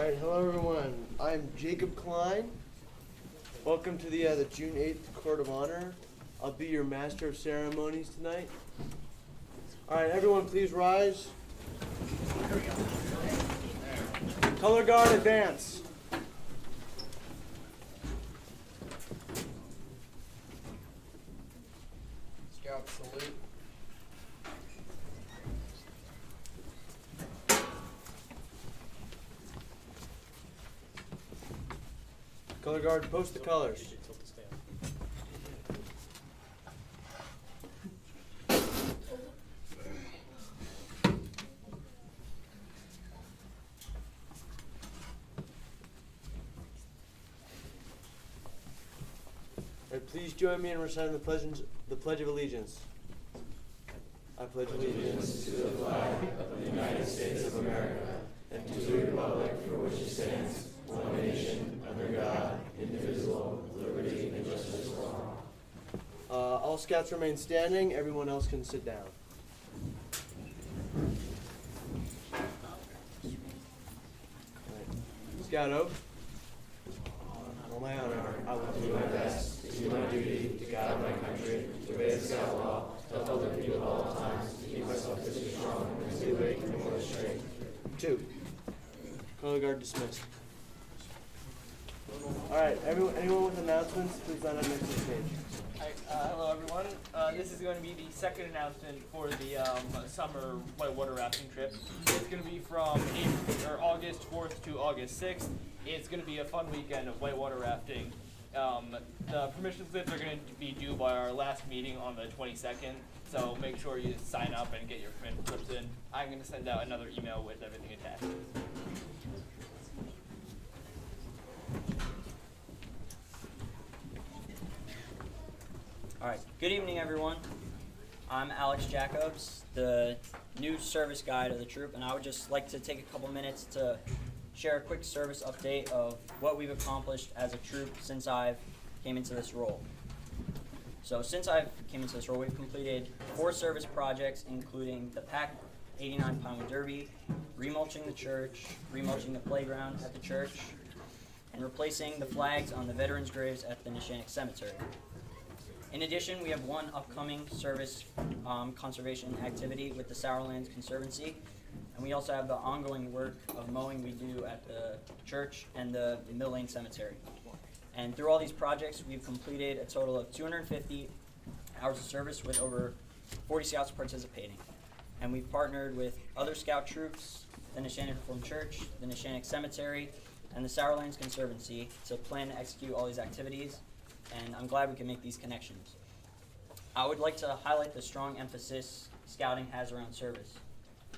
Alright, hello everyone. I'm Jacob Klein. Welcome to the June 8th Court of Honor. I'll be your Master of Ceremonies tonight. Alright, everyone please rise. Color guard advance. Scout salute. Color guard, post the colors. Alright, please join me in reciting the Pledge of Allegiance. I pledge allegiance to the flag of the United States of America and to the republic for which it stands, one nation, under God, indivisible, with liberty and justice for all. All scouts remain standing. Everyone else can sit down. Right. Scout oath. On my honor, I will do my best to do my duty to guide my country, to obey the scout law, to help other people at all times, to keep myself physically strong, and to awake in more strength. 2. Color guard dismissed. Alright, anyone with announcements, please line up next to the page. Hello everyone. This is going to be the second announcement for the summer whitewater rafting trip. It's going to be from August 4th to August 6th. It's going to be a fun weekend of whitewater rafting. The permission slips are going to be due by our last meeting on the 22nd, so make sure you sign up and get your permission slips in. I'm going to send out another email with everything attached. All right, good evening everyone. I'm Alex Jacobs, the new service guide of the troop, and I would just like to take a couple minutes to share a quick service update of what we've accomplished as a troop since I've came into this role. So since I've came into this role, we've completed 4 service projects, including the PAC 89 Pinewood Derby, remulching the church, remulching the playground at the church, and replacing the flags on the veterans' graves at the Neshannock Cemetery. In addition, we have one upcoming service conservation activity with the Sourlands Conservancy, and we also have the ongoing work of mowing we do at the church and the Mill Lane Cemetery. And through all these projects, we've completed a total of 250 hours of service with over 40 scouts participating. And we've partnered with other scout troops, the Neshannock Reformed Church, the Neshannock Cemetery, and the Sourlands Conservancy to plan and execute all these activities. And I'm glad we can make these connections. I would like to highlight the strong emphasis Scouting has around service.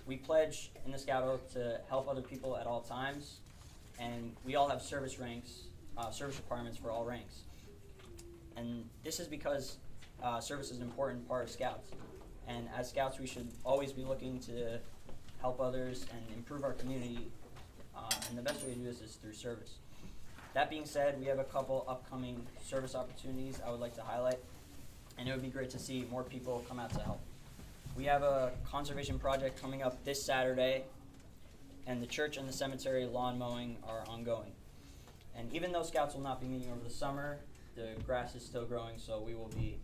We pledge in the Scout Oath to help other people at all times, and we all have service ranks, service requirements for all ranks. And this is because service is an important part of Scouts. And as Scouts, we should always be looking to help others and improve our community, and the best way to do this is through service. That being said, we have a couple upcoming service opportunities I would like to highlight, and it would be great to see more people come out to help. We have a conservation project coming up this Saturday, and the church and the cemetery lawn mowing are ongoing. And even though Scouts will not be meeting over the summer, the grass is still growing, so we will be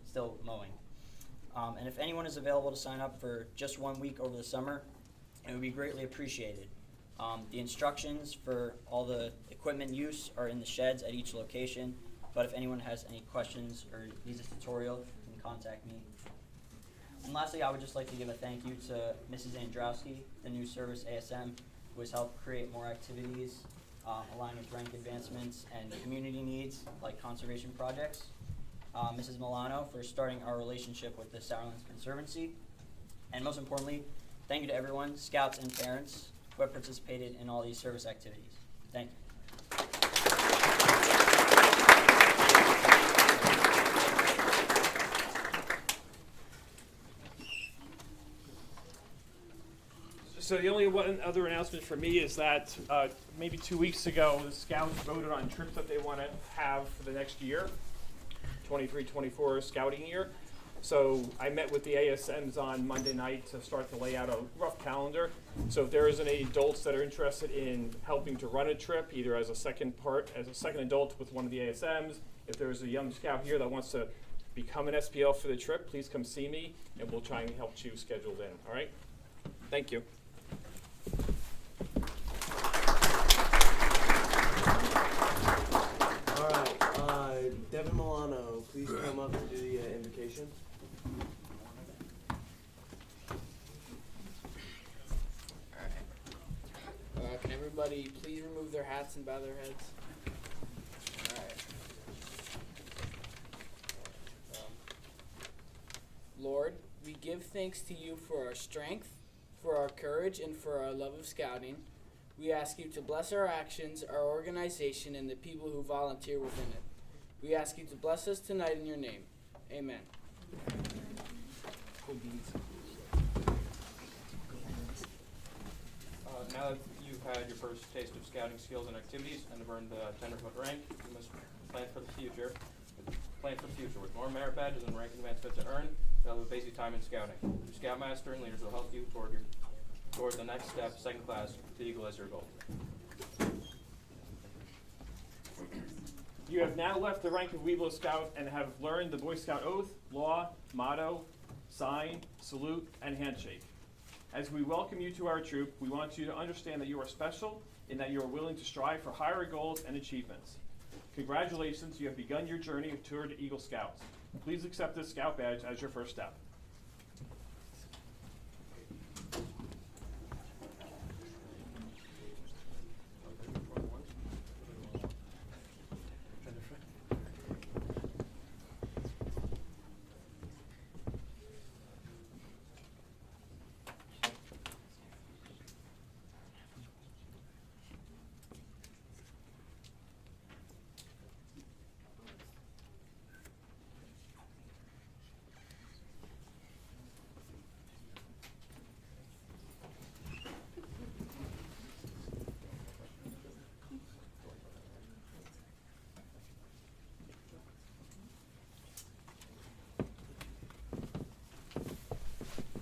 still mowing. And if anyone is available to sign up for just 1 week over the summer, it would be greatly appreciated. The instructions for all the equipment use are in the sheds at each location, but if anyone has any questions or needs a tutorial, you can contact me. And lastly, I would just like to give a thank you to Mrs. Androwski, the new service ASM, who has helped create more activities aligned with rank advancements and community needs like conservation projects. Mrs. Milano for starting our relationship with the Sourlands Conservancy. And most importantly, thank you to everyone, Scouts and parents, who have participated in all these service activities. Thank you. So the only one other announcement for me is that maybe 2 weeks ago, the Scouts voted on trips that they want to have for the next year, 23-24 scouting year. So I met with the ASMs on Monday night to start to lay out a rough calendar. So if there is any adults that are interested in helping to run a trip, either as a second adult with one of the ASMs, if there's a young scout here that wants to become an SPL for the trip, please come see me, and we'll try and help you schedule in. All right? Thank you. All right, Devin Milano, please come up and do the invocation. Alright. Can everybody please remove their hats and bow their heads? Alright. Lord, we give thanks to you for our strength, for our courage, and for our love of scouting. We ask you to bless our actions, our organization, and the people who volunteer within it. We ask you to bless us tonight in your name. Amen. Now that you've had your first taste of scouting skills and activities and have earned the Tenderfoot rank, you must plan for the future. With more merit badges and rank advancements to earn, you'll have a busy time in scouting. Your Scoutmaster and leaders will help you toward the next step, second class, to Eagle as your goal. You have now left the rank of Weeblo Scout and have learned the Boy Scout oath, law, motto, sign, salute, and handshake. As we welcome you to our troop, we want you to understand that you are special and that you are willing to strive for higher goals and achievements. Congratulations, you have begun your journey toward Eagle Scouts. Please accept this Scout badge as your first step.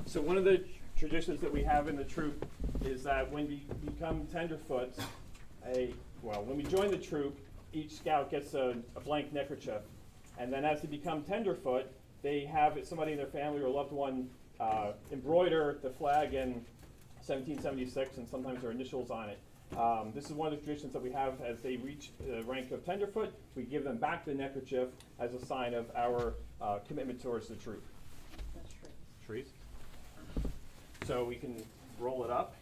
So one of the traditions that we have in the troop is that when we become Tenderfoots, when we join the troop, each scout gets a blank neckerchief. And then as they become Tenderfoot, they have somebody in their family or loved one embroider the flag in 1776 and sometimes their initials on it. This is one of the traditions that we have as they reach the rank of Tenderfoot. We give them back the neckerchief as a sign of our commitment towards the troop. Trees. So we can roll it up.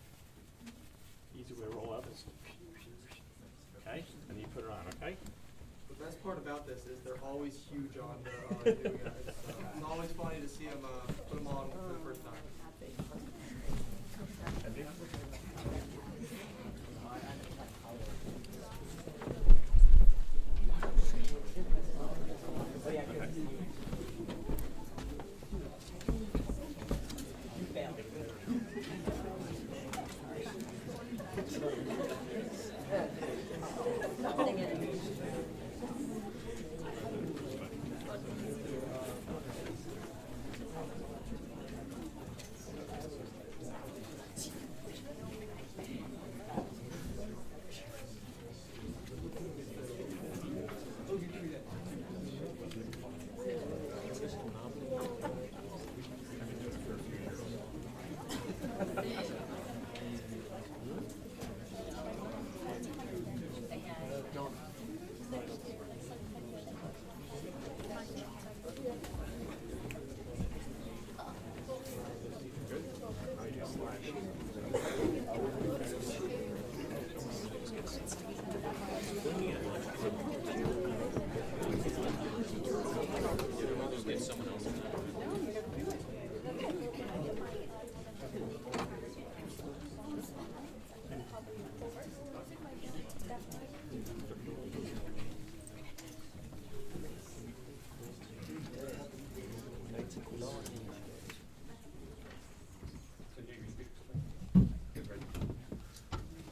Easy way to roll up is, okay, and you put it on, okay? The best part about this is they're always huge on the new guys. So it's always funny to see them put them on for the first time.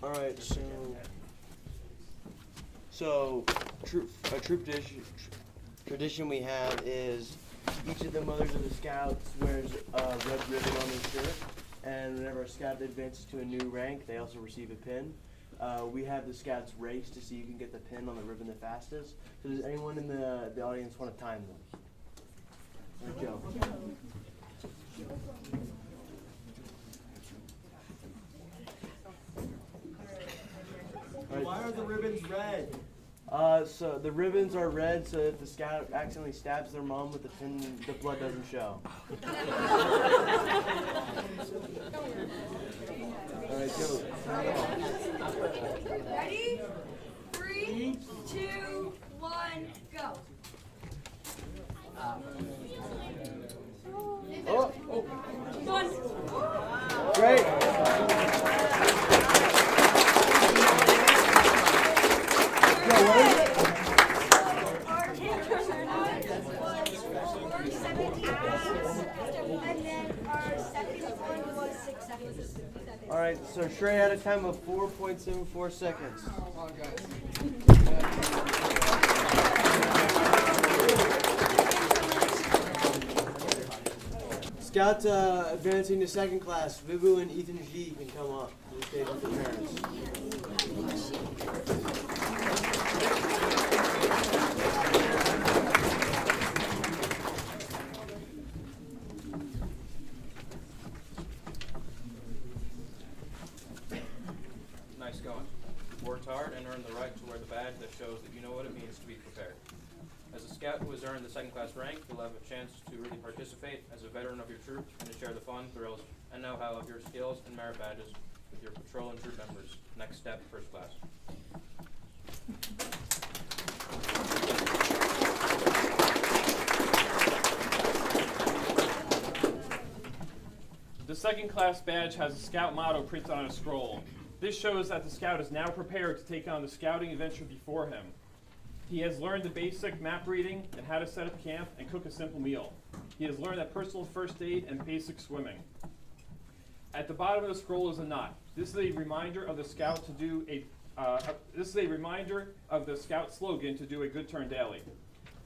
All right, so a troop tradition we have is each of the mothers of the scouts wears a red ribbon on their shirt, And whenever a scout advances to a new rank, they also receive a pin. We have the scouts race to see who can get the pin on the ribbon the fastest. So does anyone in the audience want to time them? All right, Joe. Why are the ribbons red? So the ribbons are red, so if the scout accidentally stabs their mom with the pin, the blood doesn't show. All right, Joe. Ready? 3, 2, 1, go. Oh, Done. great. Joe, what is it? Our was 417 and then our second one was 6 seconds. All right, so Shrey had a time of 4.74 seconds. Scouts advancing to second class, Vivu and Ethan G can come up to the stage with their parents. Nice going. Worked hard and earned the right to wear the badge that shows that you know what it means to be prepared. As a scout who has earned the second class rank, you'll have a chance to really participate as a veteran of your troop and to share the fun, thrills, and know-how of your skills and merit badges with your patrol and troop members. Next step, first class. The second class badge has a scout motto printed on a scroll. This shows that the scout is now prepared to take on the scouting adventure before him. He has learned the basic map reading and how to set up camp and cook a simple meal. He has learned that personal first aid and basic swimming. At the bottom of the scroll is a knot. This is a reminder of the scout to do the scout slogan to do a good turn daily.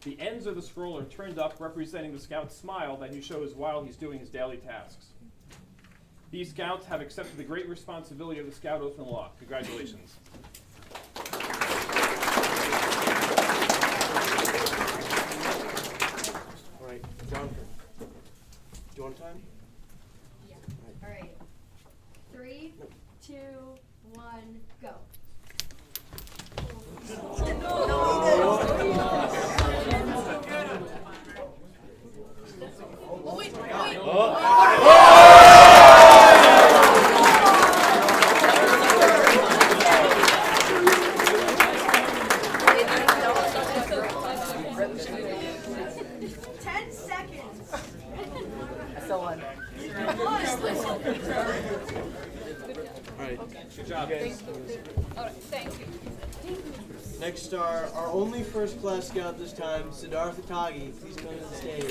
The ends of the scroll are turned up, representing the scout's smile that he shows while he's doing his daily tasks. These scouts have accepted the great responsibility of the Scout Oath and Law. Congratulations. All right, Jonathan. Do you want time? Yeah. All right. 3, 2, 1, go. Good job. Next are our only first class scout this time, Siddhartha Tagi. Please come to the stage.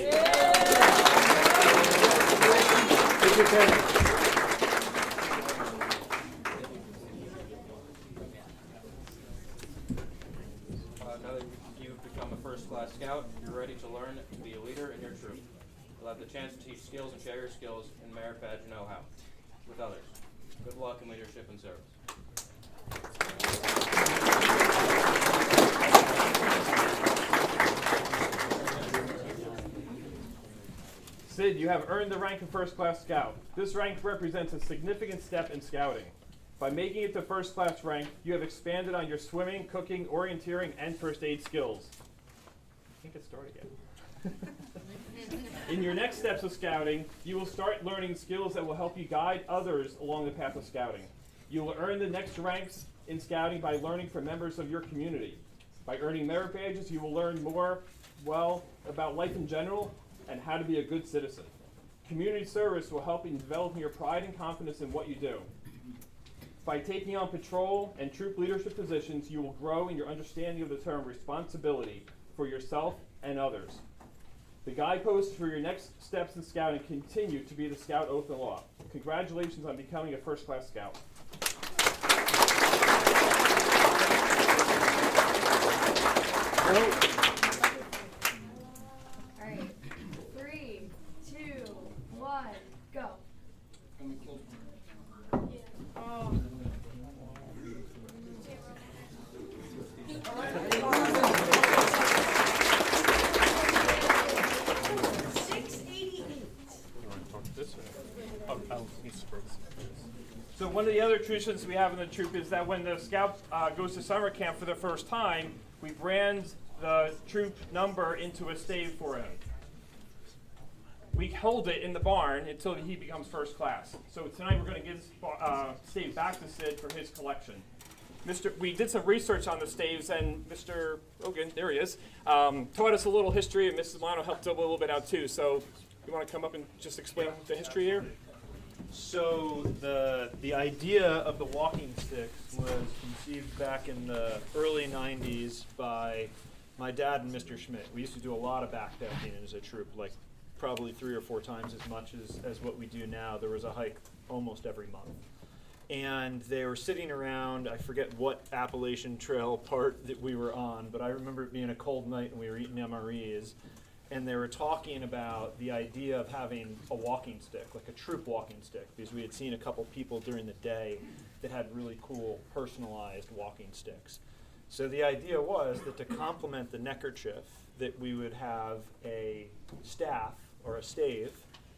Take your parents. Now that you've become a first class scout, you're ready to learn to be a leader in your troop. You'll have the chance to teach skills and share your skills and merit badge know-how with others. Good luck in leadership and service. Sid, you have earned the rank of First Class Scout. This rank represents a significant step in scouting. By making it to First Class rank, you have expanded on your swimming, cooking, orienteering, and first aid skills. I can't get started yet. In your next steps of scouting, you will start learning skills that will help you guide others along the path of scouting. You will earn the next ranks in scouting by learning from members of your community. By earning merit badges, you will learn more, about life in general and how to be a good citizen. Community service will help in developing your pride and confidence in what you do. By taking on patrol and troop leadership positions, you will grow in your understanding of the term responsibility for yourself and others. The guideposts for your next steps in scouting continue to be the Scout Oath and Law. Congratulations on becoming a first-class scout. All right. 3, 2, 1, go. Coming close other traditions we have in the troop is that when the scout goes to summer camp for the first time, we brand the troop number into a stave for him. We hold it in the barn until he becomes first class. So tonight we're going to give stave back to Sid for his collection. We did some research on the staves, and Mr. Rogan, there he is, taught us a little history, and Mrs. Romano helped a little bit out too. So you want to come up and just explain the history here? So the idea of the walking sticks was conceived back in the early 90s by my dad and Mr. Schmidt. We used to do a lot of backpacking as a troop, like probably 3 or 4 times as much as what we do now. There was a hike almost every month. And they were sitting around, I forget what Appalachian Trail part that we were on, but I remember it being a cold night and we were eating MREs. And they were talking about the idea of having a walking stick, like a troop walking stick, because we had seen a couple people during the day that had really cool personalized walking sticks. So the idea was that to complement the neckerchief, that we would have a staff or a stave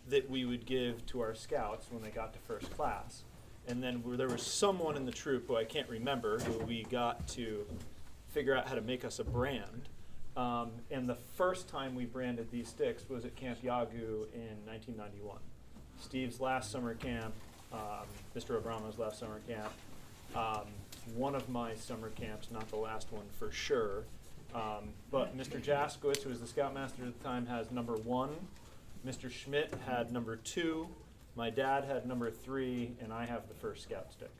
that we would give to our scouts when they got to first class. And then there was someone in the troop who I can't remember who we got to figure out how to make us a brand. And the first time we branded these sticks was at Camp Yagu in 1991. Steve's last summer camp, Mr. Abramo's last summer camp, one of my summer camps, not the last one for sure. But Mr. Jaskowitz, who was the Scoutmaster at the time, has number 1. Mr. Schmidt had number 2. My dad had number 3, and I have the first Scout stick.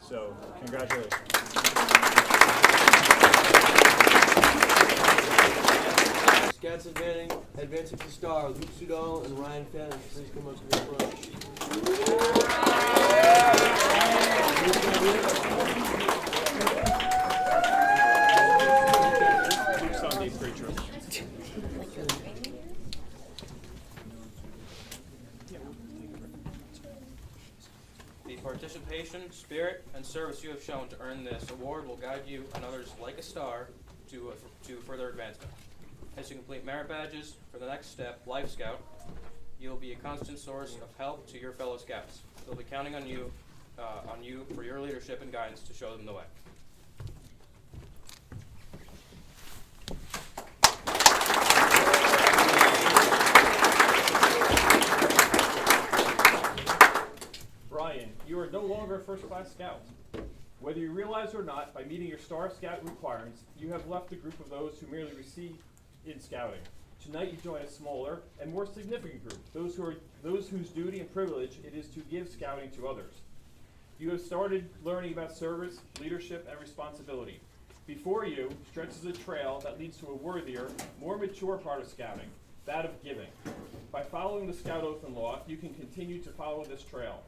So, congratulations. Scouts advancing to star, Luke Sudol and Ryan Fenn. Please come up to the front. Luke's on these 3 troops. The participation, spirit, and service you have shown to earn this award will guide you and others like a star to further advancement. As you complete merit badges for the next step, Life Scout, you'll be a constant source of help to your fellow scouts. They'll be counting on you for your leadership and guidance to show them the way. Brian, you are no longer a first-class scout. Whether you realize or not, by meeting your Star Scout requirements, you have left the group of those who merely receive in scouting. Tonight you join a smaller and more significant group, those whose duty and privilege it is to give scouting to others. You have started learning about service, leadership, and responsibility. Before you stretches a trail that leads to a worthier, more mature part of scouting, that of giving. By following the Scout Oath and Law, you can continue to follow this trail.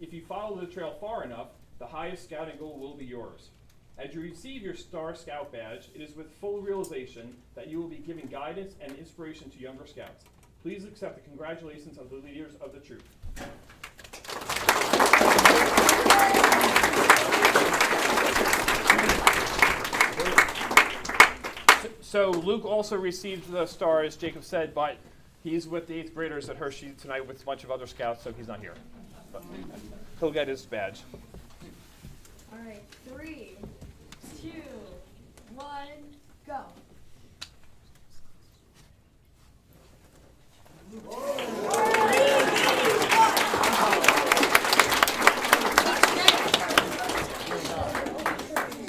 If you follow the trail far enough, the highest scouting goal will be yours. As you receive your Star Scout badge, it is with full realization that you will be giving guidance and inspiration to younger scouts. Please accept the congratulations of the leaders of the troop. So Luke also received the star, as Jacob said, but he's with the 8th graders at Hershey tonight with a bunch of other scouts, so he's not here. But he'll get his badge. All right, 3, 2, 1, go.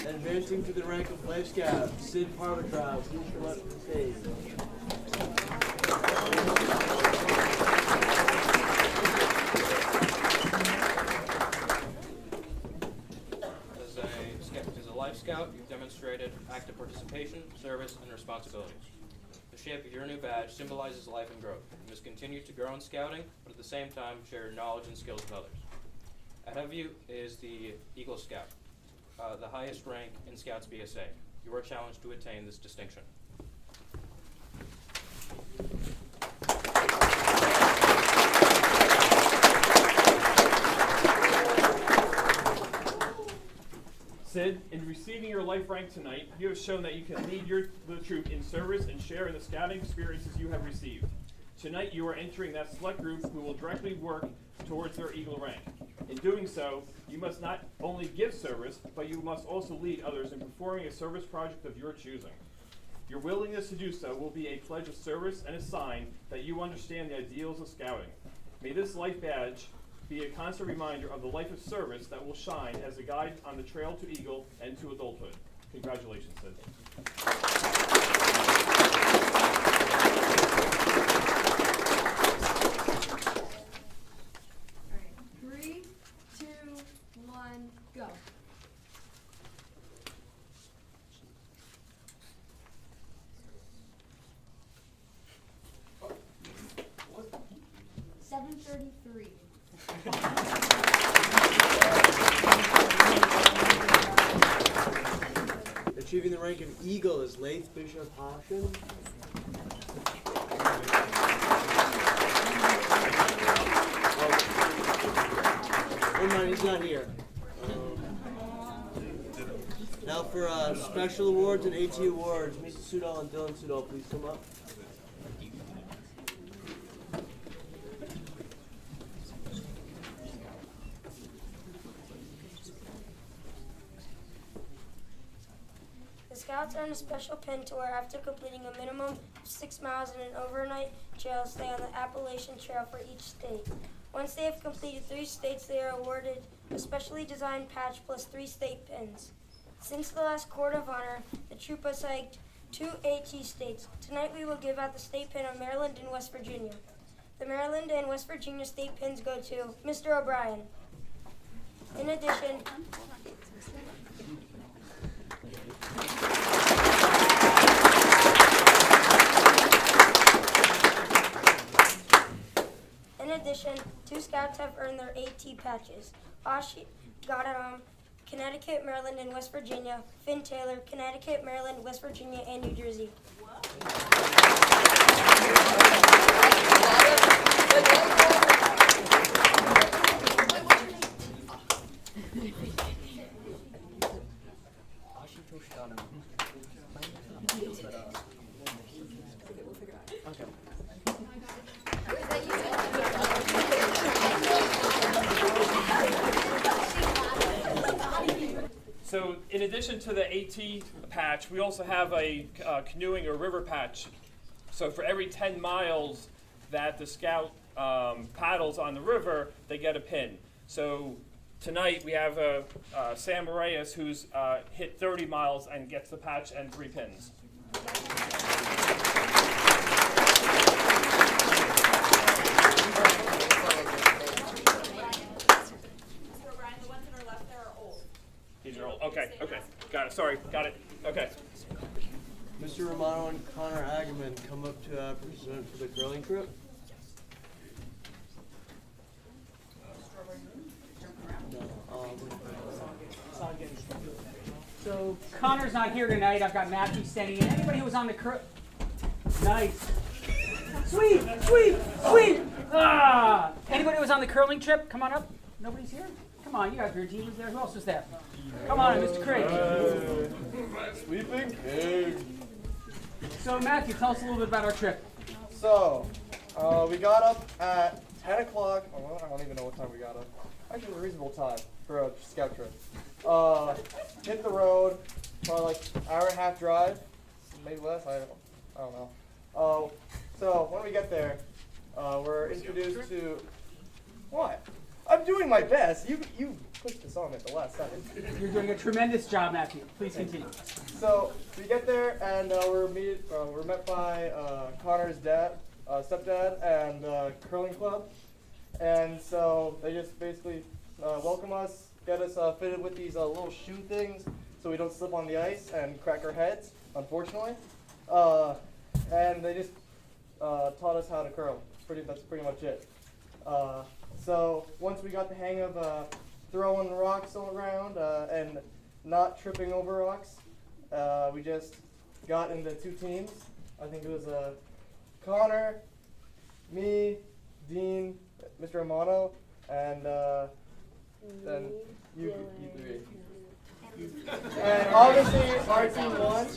Advancing to the rank of Life Scout, Sid Parvatra. Please come up to the stage. As a Life Scout, you've demonstrated active participation, service, and responsibilities. The shape of your new badge symbolizes life and growth. You must continue to grow in scouting, but at the same time share your knowledge and skills with others. Ahead of you is the Eagle Scout, the highest rank in Scouts BSA. You are challenged to attain this distinction. Sid, in receiving your life rank tonight, you have shown that you can lead the troop in service and share in the scouting experiences you have received. Tonight you are entering that select group who will directly work towards their Eagle rank. In doing so, you must not only give service, but you must also lead others in performing a service project of your choosing. Your willingness to do so will be a pledge of service and a sign that you understand the ideals of Scouting. May this life badge be a constant reminder of the life of service that will shine as a guide on the trail to Eagle and to adulthood. Congratulations, Sid. All right, 3, 2, 1, go. What? 7:33. Achieving the rank of Eagle is Lath Bishop Hoshin. Oh, no, he's not here. Now for special awards and AT awards, Mr. Sudol and Dylan Sudol, please come up. The Scouts earn a special pin to wear after completing a minimum of 6 miles in an overnight trail stay on the Appalachian Trail for each state. Once they have completed 3 states, they are awarded a specially designed patch plus 3 state pins. Since the last Court of Honor, the troop has hiked 2 AT states. Tonight we will give out the state pin of Maryland and West Virginia. The Maryland and West Virginia state pins go to Mr. O'Brien. In addition, two Scouts have earned their AT patches. Ashi Gadaram, Connecticut, Maryland, and West Virginia. Finn Taylor, Connecticut, Maryland, West Virginia, and New Jersey. So in addition to the AT patch, we also have a canoeing or river patch. So for every 10 miles that the Scout paddles on the river, they get a pin. So tonight we have Sam Reyes who's hit 30 miles and gets the patch and 3 pins. These are old. Okay, got it. Sorry, got it. Okay. Mr. Romano and Connor Agaman come up to present for the curling trip. So Connor's not here tonight. I've got Matthew standing in. Anybody who was on the nice. Sweet. Ah! Anybody who was on the curling trip? Come on up. Nobody's here? Come on, you guys, your team was there. Who else was there? Come on, Mr. Craig. Sweeping king. So Matthew, tell us a little bit about our trip. So, we got up at 10 o'clock. Oh, I don't even know what time we got up. Actually, a reasonable time for a scout trip. Hit the road, probably like hour and a half drive, maybe less. I don't know. So when we get there, we're introduced to what? I'm doing my best. You pushed this on at the last second. You're doing a tremendous job, Matthew. Please continue. So we get there and we're met by Connor's dad, stepdad, and curling club, and so they just basically welcome us, get us fitted with these little shoe things so we don't slip on the ice and crack our heads, unfortunately, and they just taught us how to curl. That's pretty much it. So once we got the hang of throwing rocks all around and not tripping over rocks, we just got into 2 teams. I think it was Connor, me, Dean, Mr. Romano, and then you 3. And obviously our team won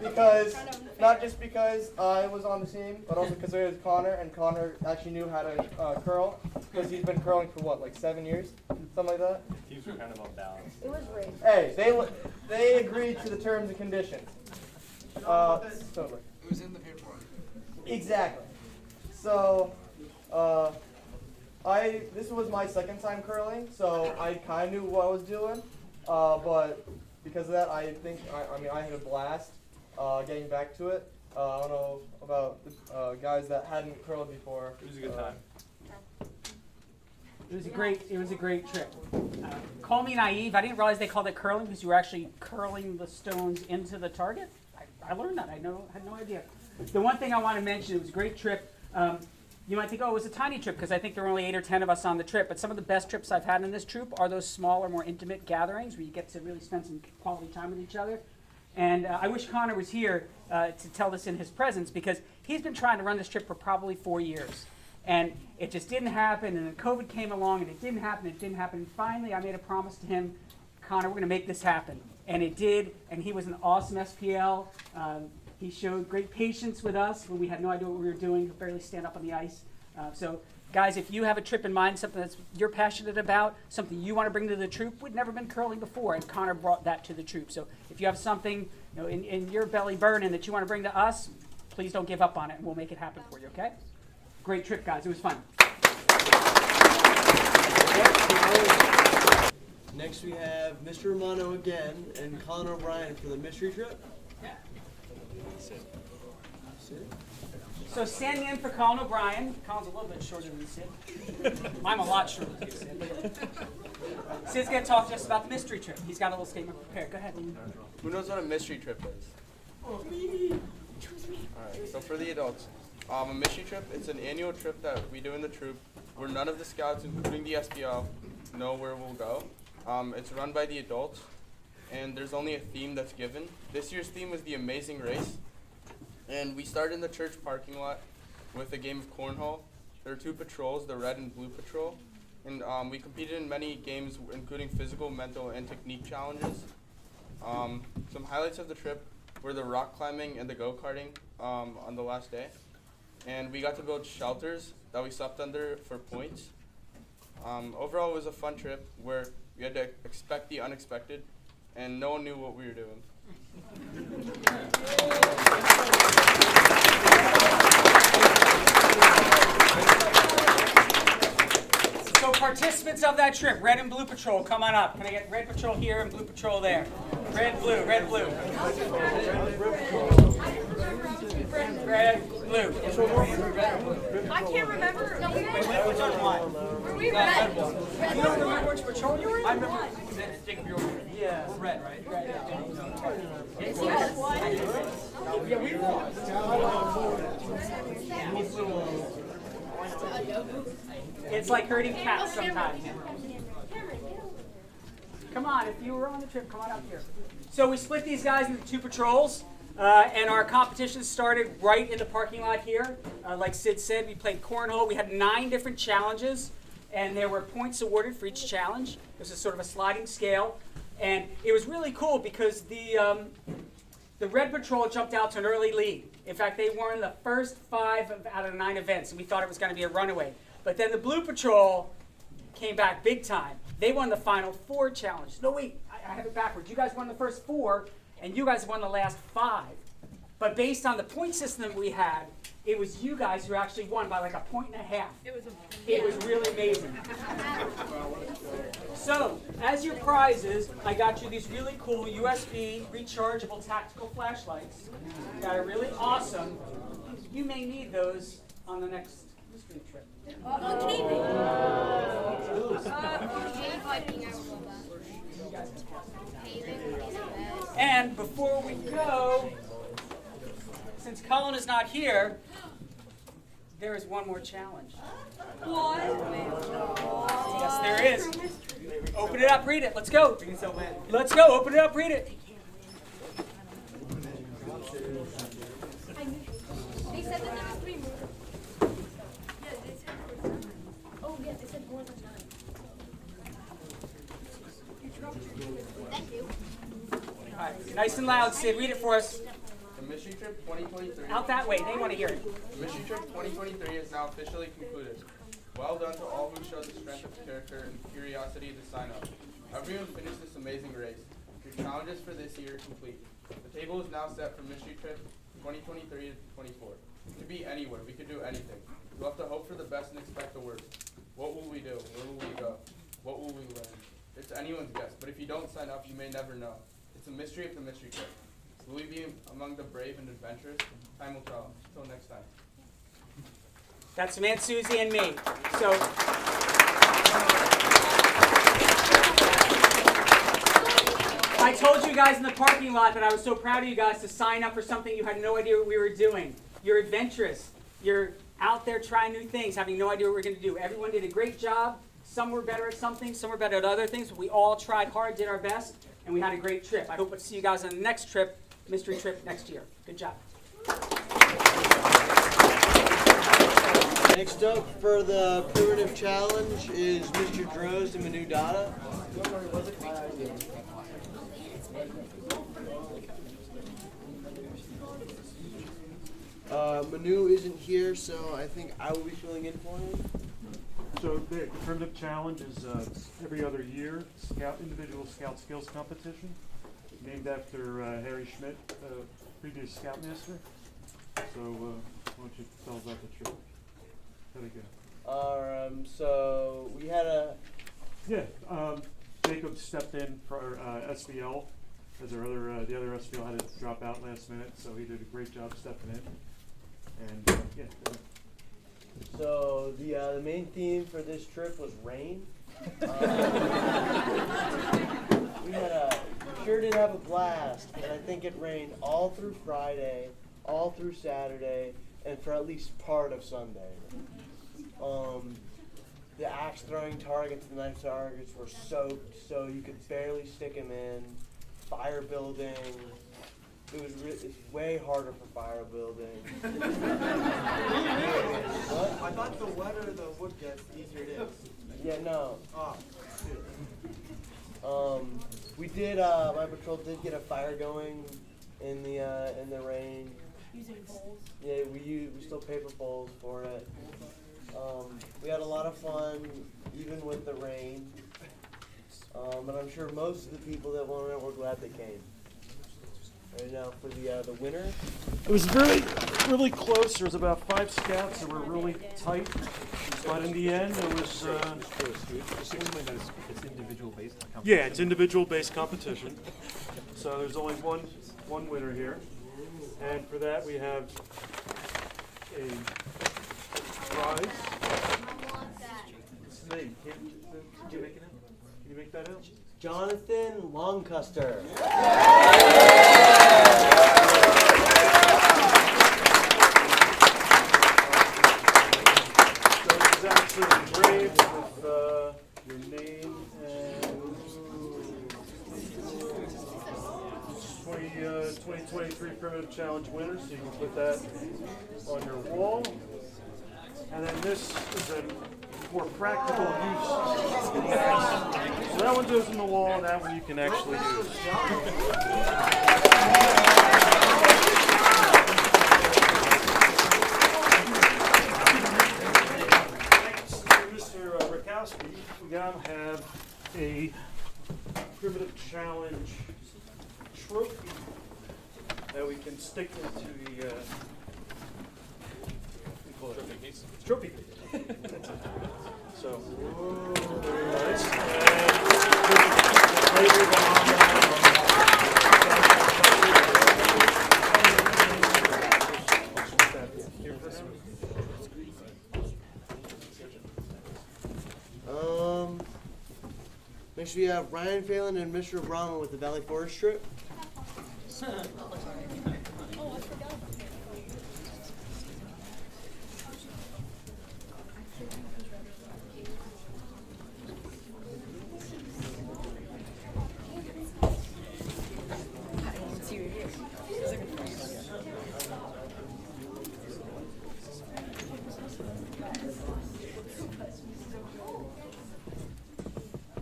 because not just because I was on the team, but also because it was Connor, and Connor actually knew how to curl because he's been curling for what, like 7 years. something like that. Teams were kind of unbalanced. It was raised. Hey, they agreed to the terms and conditions. Totally. It was in the paperwork. Exactly. So, this was my second time curling, so I kind of knew what I was doing. But because of that, I think I had a blast getting back to it. I don't know about the guys that hadn't curled before. It was a good time. It was a great trip. Call me naive. I didn't realize they called it curling because you were actually curling the stones into the target. I learned that. I had no idea. The one thing I want to mention, it was a great trip. You might think, oh, it was a tiny trip because I think there were only 8 or 10 of us on the trip. But some of the best trips I've had in this troop are those smaller, more intimate gatherings where you get to really spend some quality time with each other. And I wish Connor was here to tell this in his presence because he's been trying to run this trip for probably 4 years. And it just didn't happen, and then COVID came along, and it didn't happen, And finally, I made a promise to him, Connor, we're going to make this happen. And it did, and he was an awesome SPL. He showed great patience with us when we had no idea what we were doing. He could barely stand up on the ice. So, guys, if you have a trip in mind, something that you're passionate about, something you want to bring to the troop, we'd never been curling before, and Connor brought that to the troop. So if you have something in your belly burning that you want to bring to us, please don't give up on it, and we'll make it happen for you, okay? Great trip, guys. It was fun. Next we have Mr. Romano again and Colin O'Brien for the mystery trip. Sit. So standing in for Colin O'Brien. Colin's a little bit shorter than Sid. I'm a lot shorter than Sid. Sid's going to talk to us about the mystery trip. He's got a little statement prepared. Go ahead. Who knows what a mystery trip is? Alright, so for the adults, a mystery trip, it's an annual trip that we do in the troop where none of the scouts, including the SPL, know where we'll go. It's run by the adults, and there's only a theme that's given. This year's theme was the Amazing Race, and we started in the church parking lot with a game of cornhole. There are 2 patrols, the red and blue patrol, and we competed in many games, including physical, mental, and technique challenges. Some highlights of the trip were the rock climbing and the go-karting on the last day. And we got to build shelters that we slept under for points. Overall, it was a fun trip where we had to expect the unexpected, and no one knew what we were doing. So participants of that trip, red and blue patrol, come on up. Can I get red patrol here and blue patrol there? Red, blue, red, blue. Red, blue. I can't remember. No, we Which one won? were we red? You don't remember which patrol you were in? I remember. Yeah, we're red, right? Yeah, we won. It's like herding cats sometimes. Come on, if you were on the trip, come on up here. So we split these guys into 2 patrols, and our competition started right in the parking lot here. Like Sid said, we played cornhole. We had 9 different challenges, and there were points awarded for each challenge. This is sort of a sliding scale, and it was really cool because the Red Patrol jumped out to an early lead. In fact, they won the first 5 out of the 9 events, and we thought it was going to be a runaway. But then the Blue Patrol came back big time. They won the final 4 challenges. No, wait, I have it backwards. You guys won the first 4, and you guys won the last 5. But based on the point system we had, it was you guys who actually won by like 1.5 points. It was really amazing. So, as your prizes, I got you these really cool USB rechargeable tactical flashlights. That are really awesome. You may need those on the next mystery trip. And before we go, since Colin is not here, there is one more challenge. What? Yes, there is. Open it up, read it. Let's go. Let's go. Open it up, read it. They said that there were 3 more. Yeah, they said there were 9. Oh, yeah, they said more than 9. Thank you. All right, nice and loud, Sid. Read it for us. The Mystery Trip 2023. Out that way. They want to hear it. The Mystery Trip 2023 is now officially concluded. Well done to all who showed the strength of character and curiosity to sign up. Everyone finished this amazing race. Your challenges for this year are complete. The table is now set for Mystery Trip 2023 to 24. It could be anywhere. We could do anything. You'll have to hope for the best and expect the worst. What will we do? Where will we go? What will we learn? It's anyone's guess, but if you don't sign up, you may never know. It's a mystery of the Mystery Trip. Will we be among the brave and adventurous? Time will tell. Until next time. That's Samantha, Susie, and me. So. I told you guys in the parking lot that I was so proud of you guys to sign up for something you had no idea what we were doing. You're adventurous. You're out there trying new things, having no idea what we're going to do. Everyone did a great job. Some were better at something, some were better at other things. But we all tried hard, did our best, and we had a great trip. I hope to see you guys on the next trip, mystery trip next year. Good job. Next up for the primitive challenge is Mr. Droz and Manu Dada. Manu isn't here, so I think I will be filling in for him. So the primitive challenge is every other year, individual scout skills competition, named after Harry Schmidt, previous Scoutmaster. So why don't you tell us about the trip? How'd it go? So we had a... Yeah, Jacob stepped in for SVL, as the other SVL had to drop out last minute, so he did a great job stepping in. And yeah. So the main theme for this trip was rain. We sure did have a blast, and I think it rained all through Friday, all through Saturday, and for at least part of Sunday. The axe throwing targets, the knife targets were soaked, so you could barely stick them in. Fire building. It's way harder for fire building. What? I thought the wetter the wood gets, the easier it is. Yeah, no. Oh, We did. My patrol did get a fire going in the rain. Using bowls. Yeah, we still paper bowls for it. We had a lot of fun, even with the rain. And I'm sure most of the people that went were glad they came. Right now for the winner. It was really close. There was about 5 scouts that were really tight, but in the end, it was. It's individual based. Yeah, it's individual based competition. So there's only one winner here, and for that we have a prize. What's his name? Did you make it out? Can you make that out? Jonathan Longcuster. So this is actually engraved with your name and 2023 Primitive Challenge winner, so you can put that on your wall. And then this is a more practical use. So that one goes in the wall, and that one you can actually use. Next to Mr. Rakowski, we now have a Primitive Challenge trophy that we can stick into the trophy case. Trophy case. So, very nice. Make sure you have Ryan Phelan and Mr. Romano with the Valley Forest trip.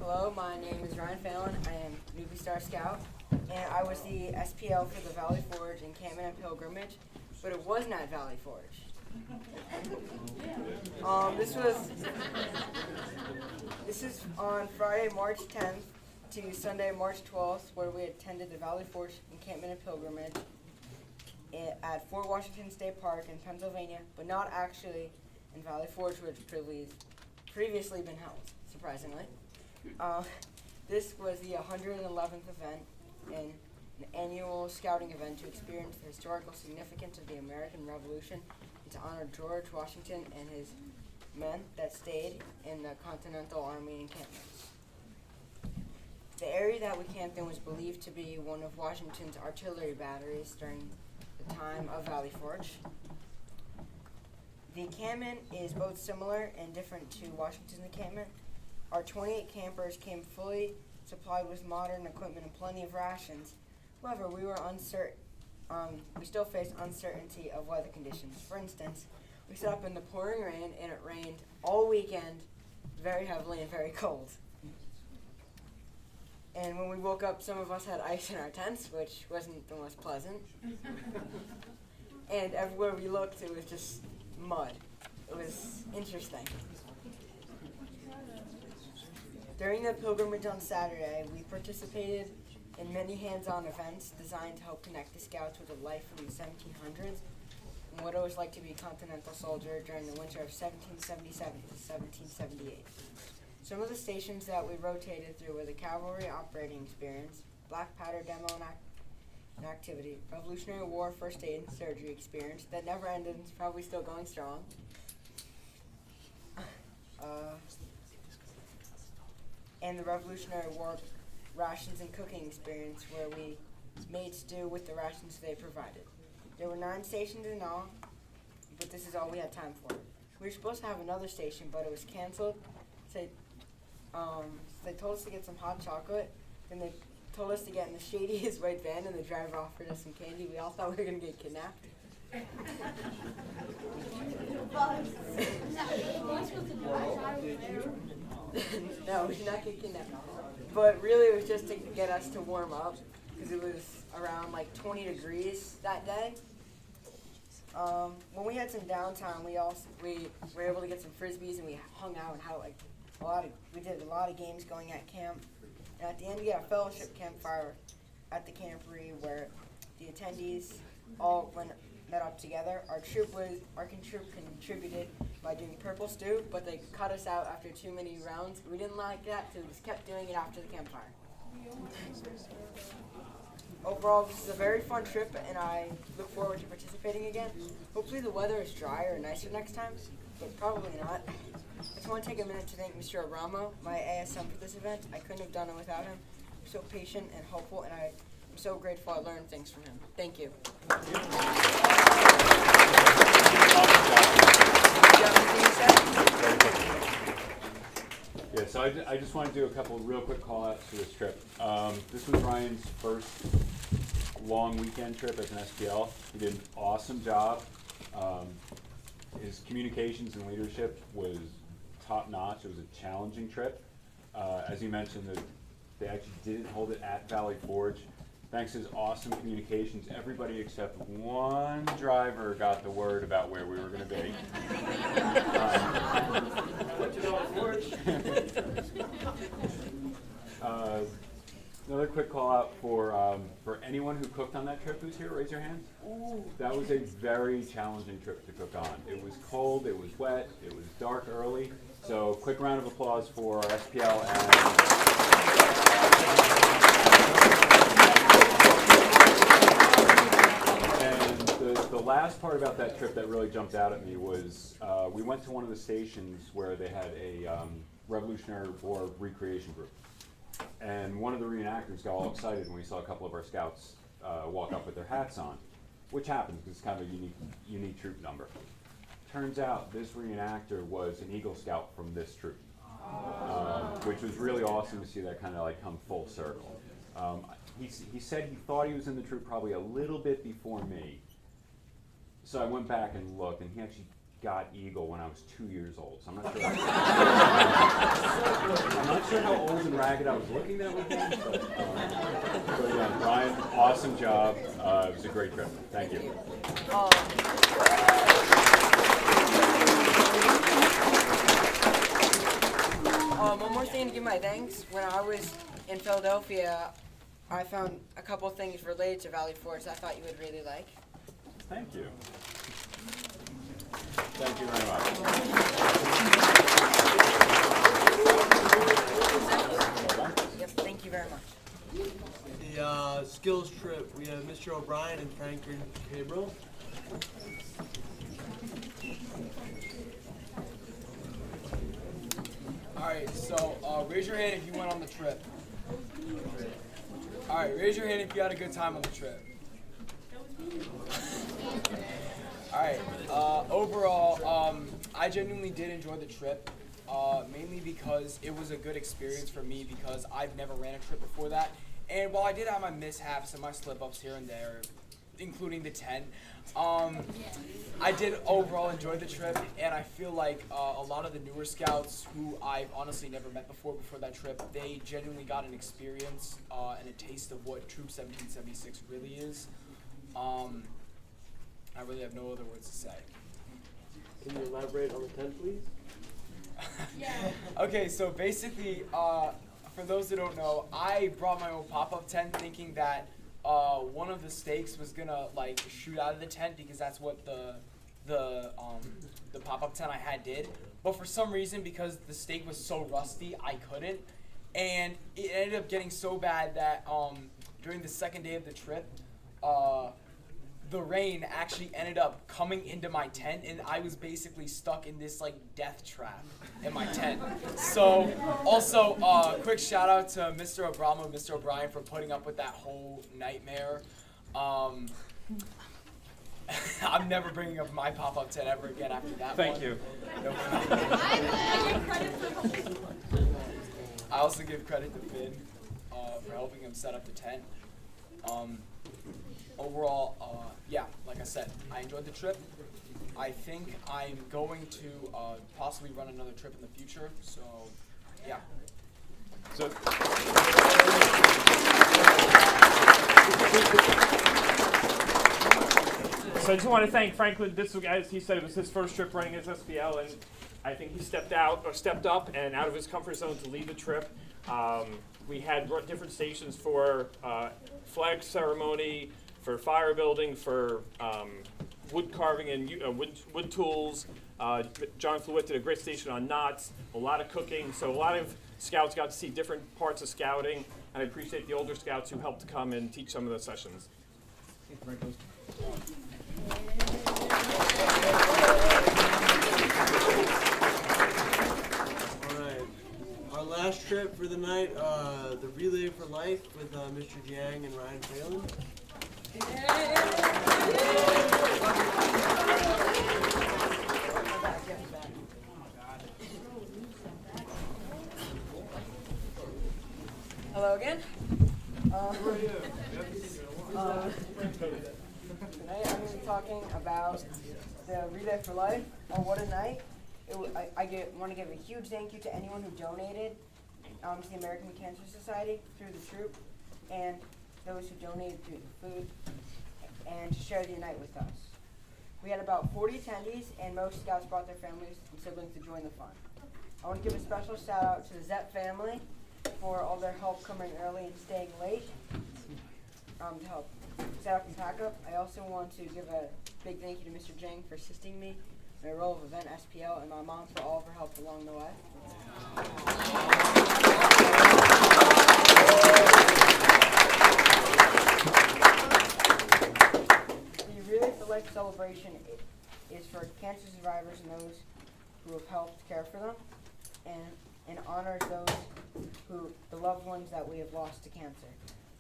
Hello, my name is Ryan Phelan. I am Newbie Star Scout, and I was the SPL for the Valley Forge and Campman and Pilgrimage, but it was not Valley Forge. This is on Friday, March 10th to Sunday, March 12th, where we attended the Valley Forge Encampment and Pilgrimage at Fort Washington State Park in Pennsylvania, but not actually in Valley Forge, which previously been held, surprisingly. This was the 111th event and an annual scouting event to experience the historical significance of the American Revolution and to honor George Washington and his men that stayed in the Continental Army encampments. The area that we camped in was believed to be one of Washington's artillery batteries during the time of Valley Forge. The encampment is both similar and different to Washington's encampment. Our 28 campers came fully supplied with modern equipment and plenty of rations. However, we were uncertain. We still faced uncertainty of weather conditions. For instance, we set up in the pouring rain, and it rained all weekend, very heavily and very cold. And when we woke up, some of us had ice in our tents, which wasn't the most pleasant. And everywhere we looked, it was just mud. It was interesting. During the pilgrimage on Saturday, we participated in many hands-on events designed to help connect the scouts with a life from the 1700s and what it was like to be a Continental soldier during the winter of 1777 to 1778. Some of the stations that we rotated through were the Cavalry Operating Experience, Black Powder Demo and Activity, Revolutionary War First Aid and Surgery Experience that never ended and is probably still going strong, and the Revolutionary War Rations and Cooking Experience, where we made stew with the rations they provided. There were 9 stations in all, but this is all we had time for. We were supposed to have another station, but it was canceled. So they told us to get some hot chocolate, then they told us to get in the shadiest white van, and the driver offered us some candy. We all thought we were going to get kidnapped. No, we did not get kidnapped. But really, it was just to get us to warm up, because it was around like 20 degrees that day. When we had some downtime, we were able to get some frisbees, and we hung out and had we did a lot of games going at camp. And at the end, we had a fellowship campfire at the campery where the attendees all met up together. Our troop contributed by doing purple stew, but they cut us out after too many rounds. We didn't like that, so we just kept doing it after the campfire. Overall, this is a very fun trip, and I look forward to participating again. Hopefully the weather is drier and nicer next time, but probably not. I just want to take a minute to thank Mr. Romano, my ASM for this event. I couldn't have done it without him. He's so patient and helpful, and I'm so grateful I learned things from him. Thank you. Yeah, so I just want to do a couple of real quick call-outs for this trip. This was Ryan's first long weekend trip as an SPL. He did an awesome job. His communications and leadership was top-notch. It was a challenging trip. As you mentioned, they actually didn't hold it at Valley Forge. Thanks to his awesome communications, everybody except one driver got the word about where we were going to be. Another quick call out for anyone who cooked on that trip who's here, raise your hand. That was a very challenging trip to cook on. It was cold, it was wet, it was dark early. So quick round of applause for our SPL and the last part about that trip that really jumped out at me was we went to one of the stations where they had a Revolutionary War recreation group. And one of the reenactors got all excited when we saw a couple of our scouts walk up with their hats on, which happens because it's kind of a unique troop number. Turns out this reenactor was an Eagle Scout from this troop, which was really awesome to see that kind of like come full circle. He said he thought he was in the troop probably a little bit before me. So I went back and looked, and he actually got Eagle when I was 2 years old. So I'm not sure. I'm not sure how old and ragged I was looking that weekend. But yeah, Ryan, awesome job. It was a great trip. Thank you. One more thing to give my thanks. When I was in Philadelphia, I found a couple things related to Valley Forge I thought you would really like. Thank you. Thank you very much. Yep, thank you very much. The skills trip, we have Mr. O'Brien and Franklin Cabral. Alright, so raise your hand if you went on the trip. Alright, raise your hand if you had a good time on the trip. Alright, overall, I genuinely did enjoy the trip, mainly because it was a good experience for me because I've never ran a trip before that. And while I did have my mishaps and my slip-ups here and there, including the tent, I did overall enjoy the trip, and I feel like a lot of the newer scouts who I've honestly never met before that trip, they genuinely got an experience and a taste of what Troop 1776 really is. I really have no other words to say. Can you elaborate on the tent, please? Okay, so basically, for those that don't know, I brought my own pop-up tent thinking that one of the stakes was gonna like shoot out of the tent because that's what the pop-up tent I had did. But for some reason, because the stake was so rusty, I couldn't. And it ended up getting so bad that during the second day of the trip, the rain actually ended up coming into my tent, and I was basically stuck in this like death trap in my tent. So also, quick shout out to Mr. Abramo and Mr. O'Brien for putting up with that whole nightmare. I'm never bringing up my pop-up tent ever again after that Thank one. you. No. I also give credit to Finn for helping him set up the tent. Overall, yeah, like I said, I enjoyed the trip. I think I'm going to possibly run another trip in the future, so yeah. So I just want to thank Franklin. This was, as he said, it was his first trip running his SPL, and I think he stepped up and out of his comfort zone to lead the trip. We had different stations for flag ceremony, for fire building, for wood carving and wood tools. John Fluet did a great station on knots, a lot of cooking, so a lot of scouts got to see different parts of scouting, and I appreciate the older scouts who helped come and teach some of the sessions. Alright, our last trip for the night, the Relay for Life with Mr. Jiang and Ryan Phelan. Hello again. Tonight I'm going to be talking about the Relay for Life. Oh, what a night. I want to give a huge thank you to anyone who donated to the American Cancer Society through the troop, and those who donated through the food, and to share the night with us. We had about 40 attendees, and most scouts brought their families and siblings to join the fun. I want to give a special shout out to the Zepp family for all their help coming early and staying late to help set up and pack up. I also want to give a big thank you to Mr. Jang for assisting me in my role of event SPL, and my mom for all of her help along the way. The Relay for Life celebration is for cancer survivors and those who have helped care for them, and honors those the loved ones that we have lost to cancer.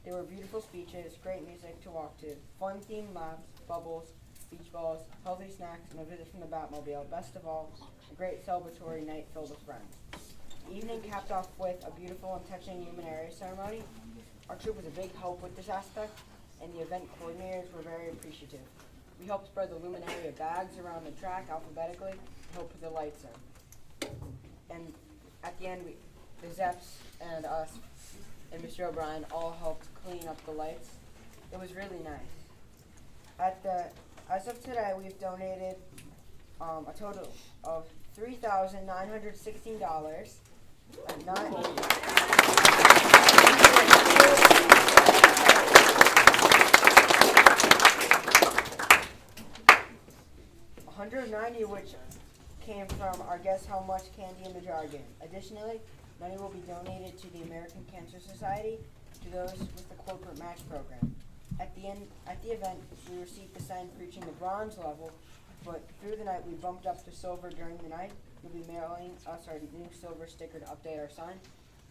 There were beautiful speeches, great music to walk to, fun themed laps, bubbles, beach balls, healthy snacks, and a visit from the Batmobile. Best of all, a great celebratory night filled with friends. The evening capped off with a beautiful and touching humanitarian ceremony. Our troop was a big help with this aspect, and the event coordinators were very appreciative. We helped spread the luminaria bags around the track alphabetically and helped put the lights in. And at the end, the Zeps and us and Mr. O'Brien all helped clean up the lights. It was really nice. As of today, we've donated a total of $3,916. $190 of which came from our Guess How Much Candy in the Jar game. Additionally, money will be donated to the American Cancer Society to those with the corporate match program. At the event, we received the sign reaching the bronze level, but through the night we bumped up to silver during the night. You'll be mailing us our new silver sticker to update our sign.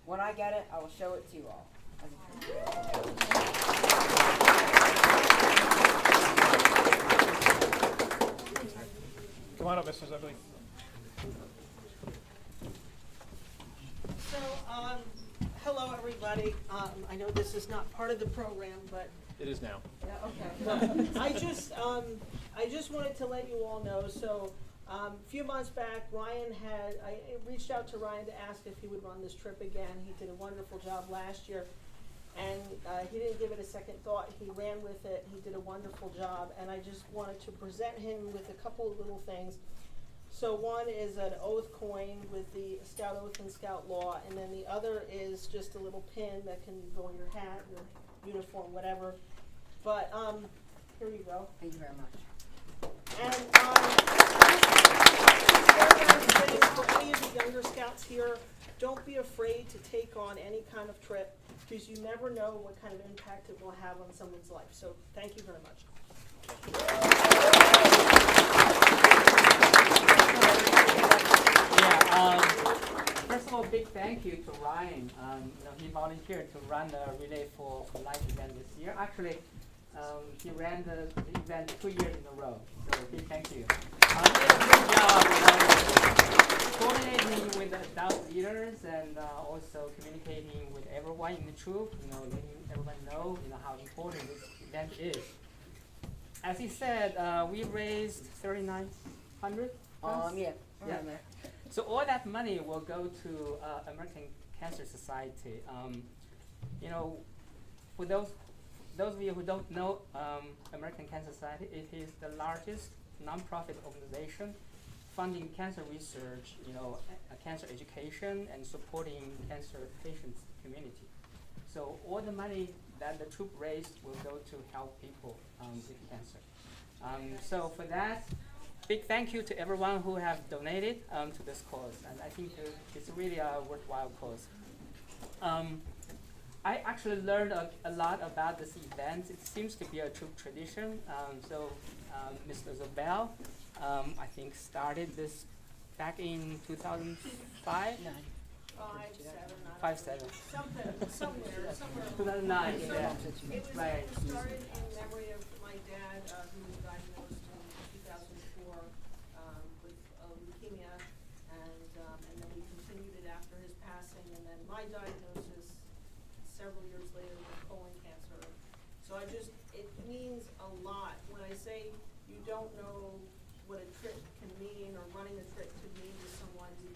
When I get it, I will show it to you all. Come on up, Mr. Zebley. So, hello everybody. I know this is not part of the program, but It is now. yeah, okay. Well, I just wanted to let you all know. So, a few months back, I reached out to Ryan to ask if he would run this trip again. He did a wonderful job last year, and he didn't give it a second thought. He ran with it. He did a wonderful job, and I just wanted to present him with a couple of little things. So one is an oath coin with the Scout Oath and Scout Law, and then the other is just a little pin that can go on your hat, your uniform, whatever. But here you go. Thank you very much. And for any of the younger scouts here, don't be afraid to take on any kind of trip, because you never know what kind of impact it will have on someone's life. So thank you very much. First of all, big thank you to Ryan. He volunteered to run the Relay for Life event this year. Actually, he ran the event 2 years in a row. So big thank you. He did a good job coordinating with the adult leaders and also communicating with everyone in the troop. Letting everyone know, how important this event is. As he said, we raised $3,900. Yeah. Yeah. So all that money will go to American Cancer Society. For those of you who don't know American Cancer Society, it is the largest nonprofit organization funding cancer research, cancer education, and supporting cancer patients community. So all the money that the troop raised will go to help people with cancer. So for that, big thank you to everyone who have donated to this cause, and I think it's really a worthwhile cause. I actually learned a lot about this event. It seems to be a true tradition. Mr. Zobel, I think, started this back in 2005? 5-7. Somewhere. 2009, yeah. It was Right. started in memory of my dad, who was diagnosed in 2004 with leukemia, and then we continued it after his passing, and then my diagnosis several years later with colon cancer. So it means a lot. When I say you don't know what a trip can mean, or running a trip could mean to someone, you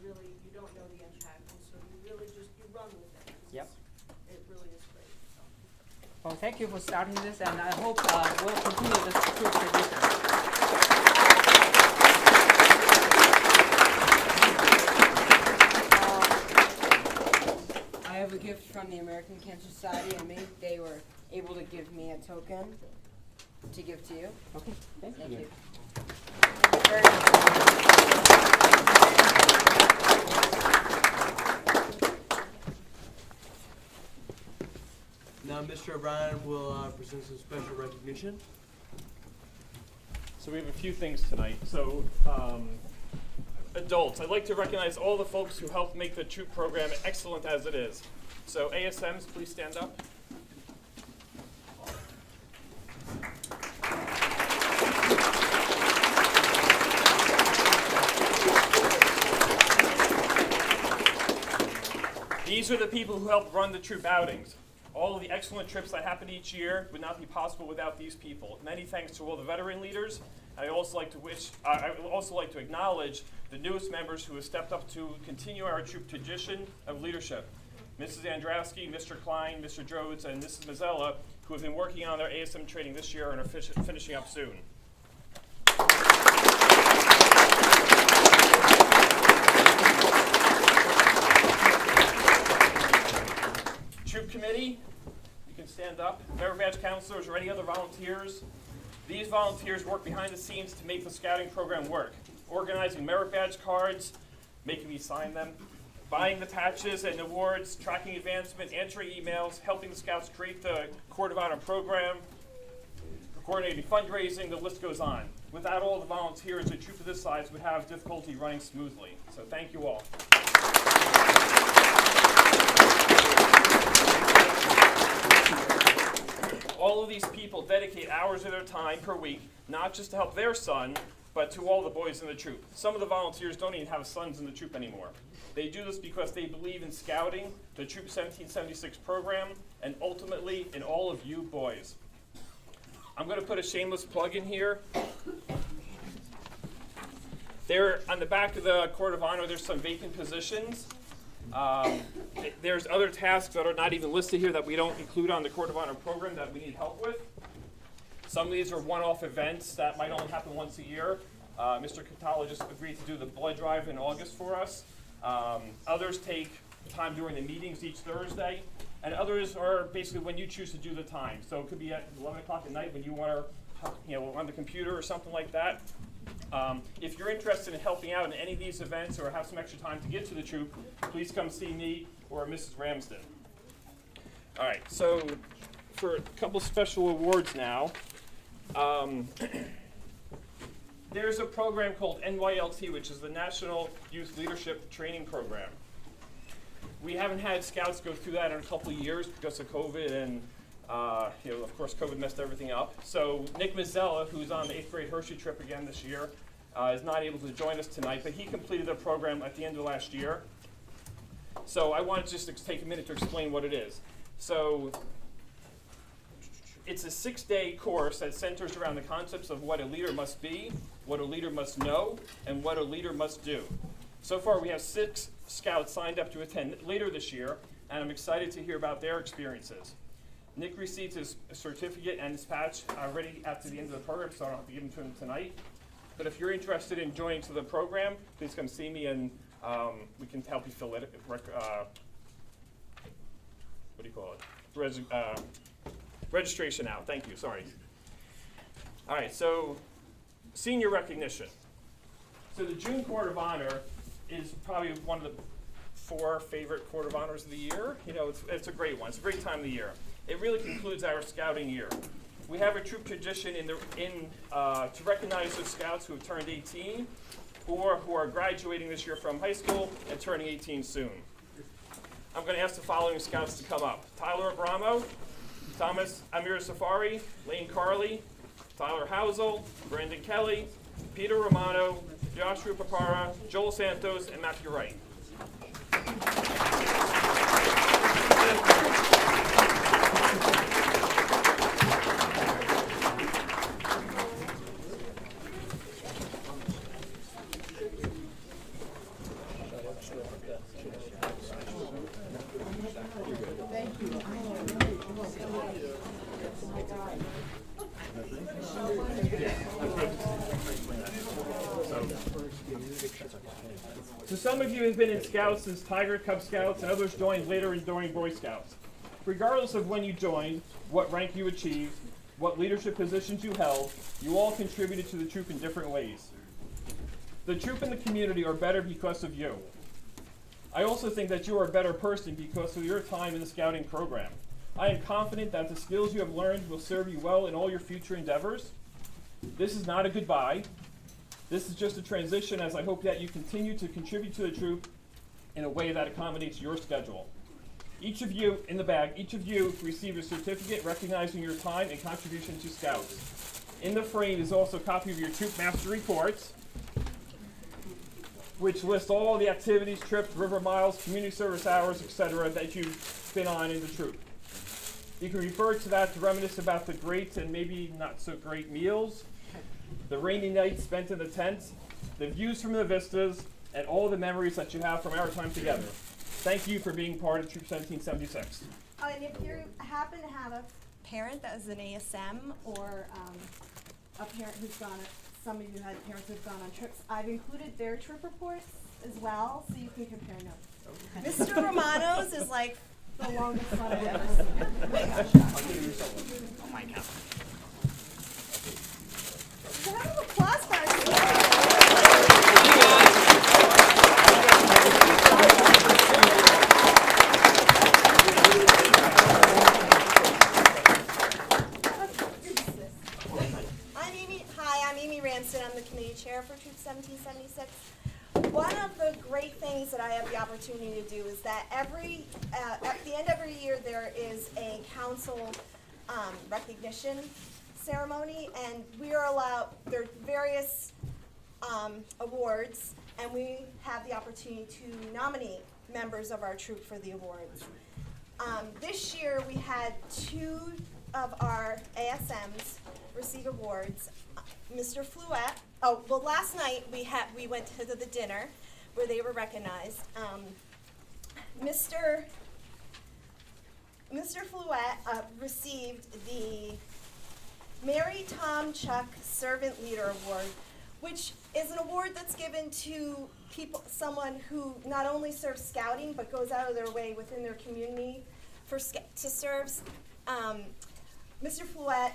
don't know the impact, and so you run with it. Yep. It really is great. So. Well, thank you for starting this, and I hope we'll continue this true tradition. I have a gift from the American Cancer Society and me. They were able to give me a token to give to you. Okay, thank you. Thank you very much. Now Mr. O'Brien will present some special recognition. So we have a few things tonight. So adults, I'd like to recognize all the folks who helped make the troop program excellent as it is. So ASMs, please stand up. These are the people who helped run the troop outings. All of the excellent trips that happen each year would not be possible without these people. Many thanks to all the veteran leaders. I would also like to acknowledge the newest members who have stepped up to continue our troop tradition of leadership. Mrs. Androwski, Mr. Klein, Mr. Drodes, and Mrs. Mazzella, who have been working on their ASM training this year and are finishing up soon. troop committee, you can stand up. Merit badge counselors or any other volunteers. These volunteers work behind the scenes to make the scouting program work. Organizing merit badge cards, making me sign them, buying the patches and awards, tracking advancement, answering emails, helping the scouts create the Court of Honor program, coordinating fundraising, the list goes on. Without all the volunteers, a troop of this size would have difficulty running smoothly. So thank you all. All of these people dedicate hours of their time per week, not just to help their son, but to all the boys in the troop. Some of the volunteers don't even have sons in the troop anymore. They do this because they believe in scouting, the Troop 1776 program, and ultimately in all of you boys. I'm going to put a shameless plug in here. There, on the back of the Court of Honor, there's some vacant positions. There's other tasks that are not even listed here that we don't include on the Court of Honor program that we need help with. Some of these are one-off events that might only happen once a year. Mr. Catala just agreed to do the blood drive in August for us. Others take time during the meetings each Thursday. And others are basically when you choose to do the time. So it could be at 11 o'clock at night when you want to, on the computer or something like that. If you're interested in helping out in any of these events or have some extra time to get to the troop, please come see me or Mrs. Ramsden. All right, so for a couple special awards now. There's a program called NYLT, which is the National Youth Leadership Training Program. We haven't had scouts go through that in a couple of years because of COVID, and of course, COVID messed everything up. So Nick Mazzella, who's on the 8th grade Hershey trip again this year, is not able to join us tonight, but he completed the program at the end of last year. So I wanted just to take a minute to explain what it is. So it's a 6-day course that centers around the concepts of what a leader must be, what a leader must know, and what a leader must do. So far, we have 6 scouts signed up to attend later this year, and I'm excited to hear about their experiences. Nick received his certificate and his patch already after the end of the program, so I don't have to give them to him tonight. But if you're interested in joining to the program, please come see me, and we can help you fill it. What do you call it? Registration out. Thank you. Sorry. All right. So, senior recognition. So the June Court of Honor is probably one of the 4 favorite Court of Honors of the year. It's a great one. It's a great time of the year. It really concludes our scouting year. We have a troop tradition to recognize those scouts who have turned 18 or who are graduating this year from high school and turning 18 soon. I'm going to ask the following scouts to come up: Tyler Abramo, Thomas Amir Safari, Lane Carley, Tyler Housel, Brandon Kelly, Peter Romano, Joshua Papara, Joel Santos, and Matthew Wright. So some of you have been in Scouts since Tiger Cub Scouts, and others joined later during Boy Scouts. Regardless of when you joined, what rank you achieved, what leadership positions you held, you all contributed to the troop in different ways. The troop and the community are better because of you. I also think that you are a better person because of your time in the scouting program. I am confident that the skills you have learned will serve you well in all your future endeavors. This is not a goodbye. This is just a transition, as I hope that you continue to contribute to the troop in a way that accommodates your schedule. Each of you, in the bag, each of you received a certificate recognizing your time and contribution to Scouts. In the frame is also a copy of your troop master reports, which lists all the activities, trips, river miles, community service hours, etc. that you've been on in the troop. You can refer to that to reminisce about the great and maybe not so great meals, the rainy nights spent in the tent, the views from the vistas, and all the memories that you have from our time together. Thank you for being part of Troop 1776. And if you happen to have a parent that is an ASM or a parent who's gone, some of you had parents who've gone on trips, I've included their trip reports as well, so you can compare notes. Mr. Romano's is like The longest one I've ever seen. Oh my God. Round of applause, guys. I'm Amy Ramsden. I'm the committee chair for Troop 1776. One of the great things that I have the opportunity to do is that at the end of every year there is a council recognition ceremony, and we are allowed, there are various awards, and we have the opportunity to nominate members of our troop for the awards. This year we had 2 of our ASMs receive awards. Mr. Fluet, last night we went to the dinner where they were recognized. Mr. Fluet received the Mary Tomchuk Servant Leader Award, which is an award that's given to someone who not only serves scouting but goes out of their way within their community to serve. Mr. Fluet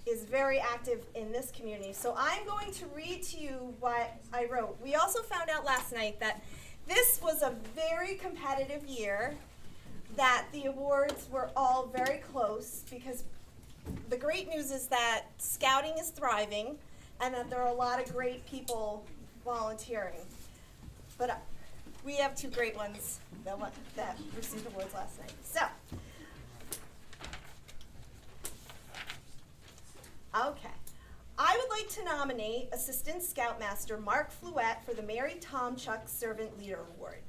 is very active in this community. So I'm going to read to you what I wrote. We also found out last night that this was a very competitive year, that the awards were all very close, because the great news is that scouting is thriving and that there are a lot of great people volunteering. But we have 2 great ones that received awards last night. So, okay. I would like to nominate Assistant Scoutmaster Mark Fluet for the Mary Tomchuk Servant Leader Award.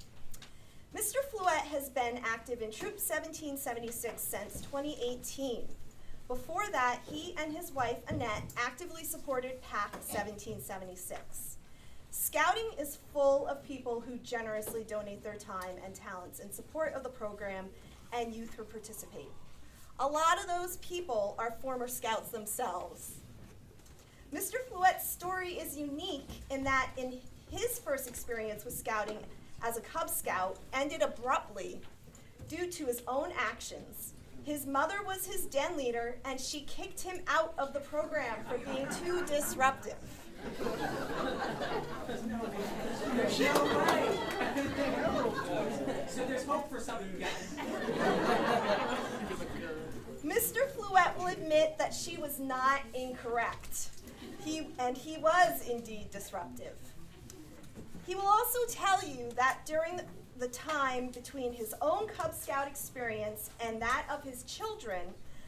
Mr. Fluet has been active in Troop 1776 since 2018. Before that, he and his wife, Annette, actively supported PAC 1776. Scouting is full of people who generously donate their time and talents in support of the program and youth who participate. A lot of those people are former scouts themselves. Mr. Fluet's story is unique in that in his first experience with scouting as a Cub Scout ended abruptly due to his own actions. His mother was his den leader, and she kicked him out of the program for being too disruptive. So there's hope for some of you guys. Mr. Fluet will admit that she was not incorrect. He was indeed disruptive. He will also tell you that during the time between his own Cub Scout experience and that of his children,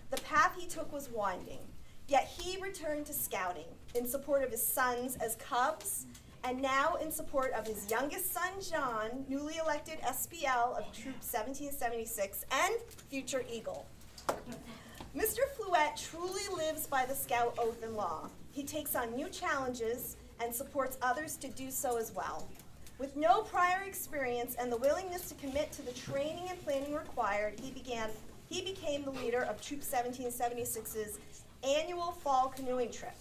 the path he took was winding. Yet he returned to scouting in support of his sons as Cubs, and now in support of his youngest son, John, newly elected SPL of Troop 1776 and future Eagle. Mr. Fluet truly lives by the Scout oath and law. He takes on new challenges and supports others to do so as well. With no prior experience and the willingness to commit to the training and planning required, he became the leader of Troop 1776's annual fall canoeing trip.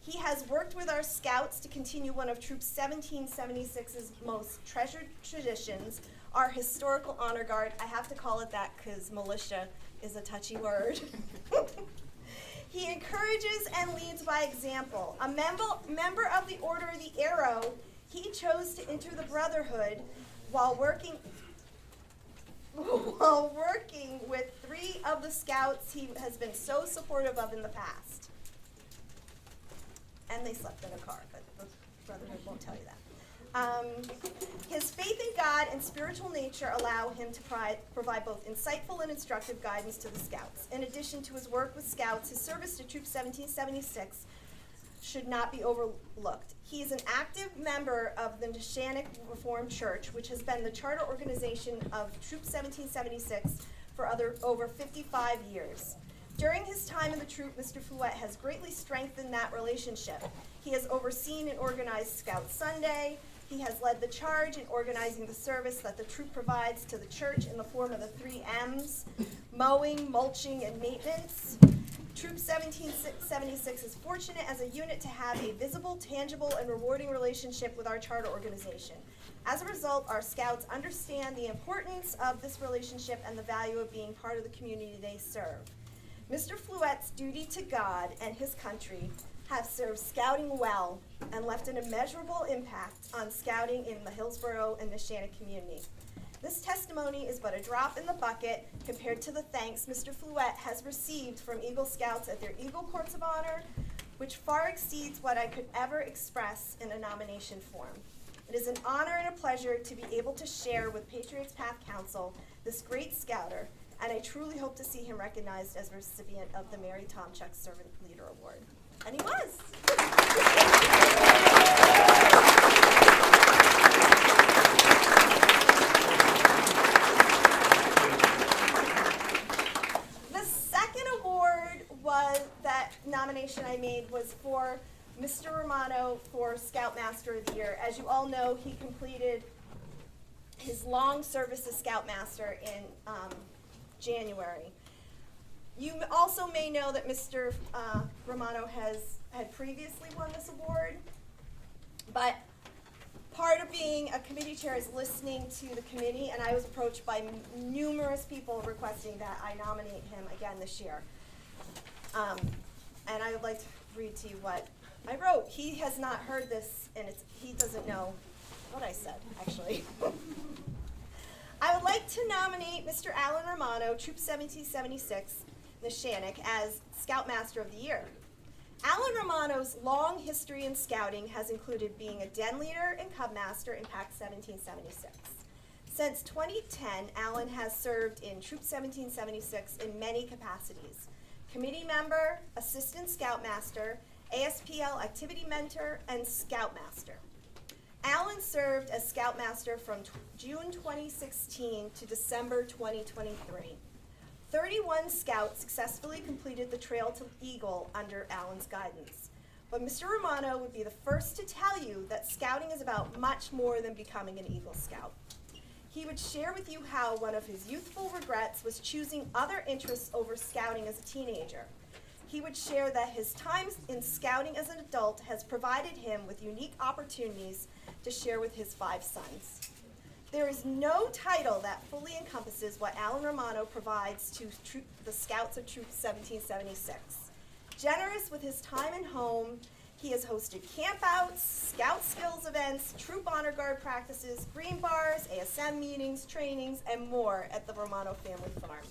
He has worked with our scouts to continue one of Troop 1776's most treasured traditions, our historical honor guard. I have to call it that because militia is a touchy word. He encourages and leads by example. A member of the Order of the Arrow, he chose to enter the Brotherhood while working with 3 of the scouts he has been so supportive of in the past. And they slept in a car, but the Brotherhood won't tell you that. His faith in God and spiritual nature allow him to provide both insightful and instructive guidance to the scouts. In addition to his work with scouts, his service to Troop 1776 should not be overlooked. He is an active member of the Neshanic Reformed Church, which has been the charter organization of Troop 1776 for over 55 years. During his time in the troop, Mr. Fluet has greatly strengthened that relationship. He has overseen and organized Scout Sunday. He has led the charge in organizing the service that the troop provides to the church in the form of the 3 M's, mowing, mulching, and maintenance. Troop 1776 is fortunate as a unit to have a visible, tangible, and rewarding relationship with our charter organization. As a result, our Scouts understand the importance of this relationship and the value of being part of the community they serve. Mr. Fluet's duty to God and his country have served Scouting well and left an immeasurable impact on Scouting in the Hillsborough and Neshannock community. This testimony is but a drop in the bucket compared to the thanks Mr. Fluet has received from Eagle Scouts at their Eagle Courts of Honor, which far exceeds what I could ever express in a nomination form. It is an honor and a pleasure to be able to share with Patriots Path Council this great Scouter, and I truly hope to see him recognized as recipient of the Mary Tomchuk Servant Leader Award. And he was. The second award nomination I made was for Mr. Romano for Scoutmaster of the Year. As you all know, he completed his long service as Scoutmaster in January. You also may know that Mr. Romano had previously won this award, but part of being a committee chair is listening to the committee, and I was approached by numerous people requesting that I nominate him again this year. And I would like to read to you what I wrote. He has not heard this, and he doesn't know what I said, actually. I would like to nominate Mr. Alan Romano, Troop 1776, Neshannock, as Scoutmaster of the Year. Alan Romano's long history in Scouting has included being a den leader and cub master in Pack 1776. Since 2010, Alan has served in Troop 1776 in many capacities: committee member, assistant Scoutmaster, ASPL activity mentor, and Scoutmaster. Alan served as Scoutmaster from June 2016 to December 2023. 31 Scouts successfully completed the Trail to Eagle under Alan's guidance. But Mr. Romano would be the first to tell you that Scouting is about much more than becoming an Eagle Scout. He would share with you how one of his youthful regrets was choosing other interests over Scouting as a teenager. He would share that his time in Scouting as an adult has provided him with unique opportunities to share with his 5 sons. There is no title that fully encompasses what Alan Romano provides to the Scouts of Troop 1776. Generous with his time and home, he has hosted campouts, Scout skills events, Troop Honor Guard practices, green bars, ASM meetings, trainings, and more at the Romano family farm.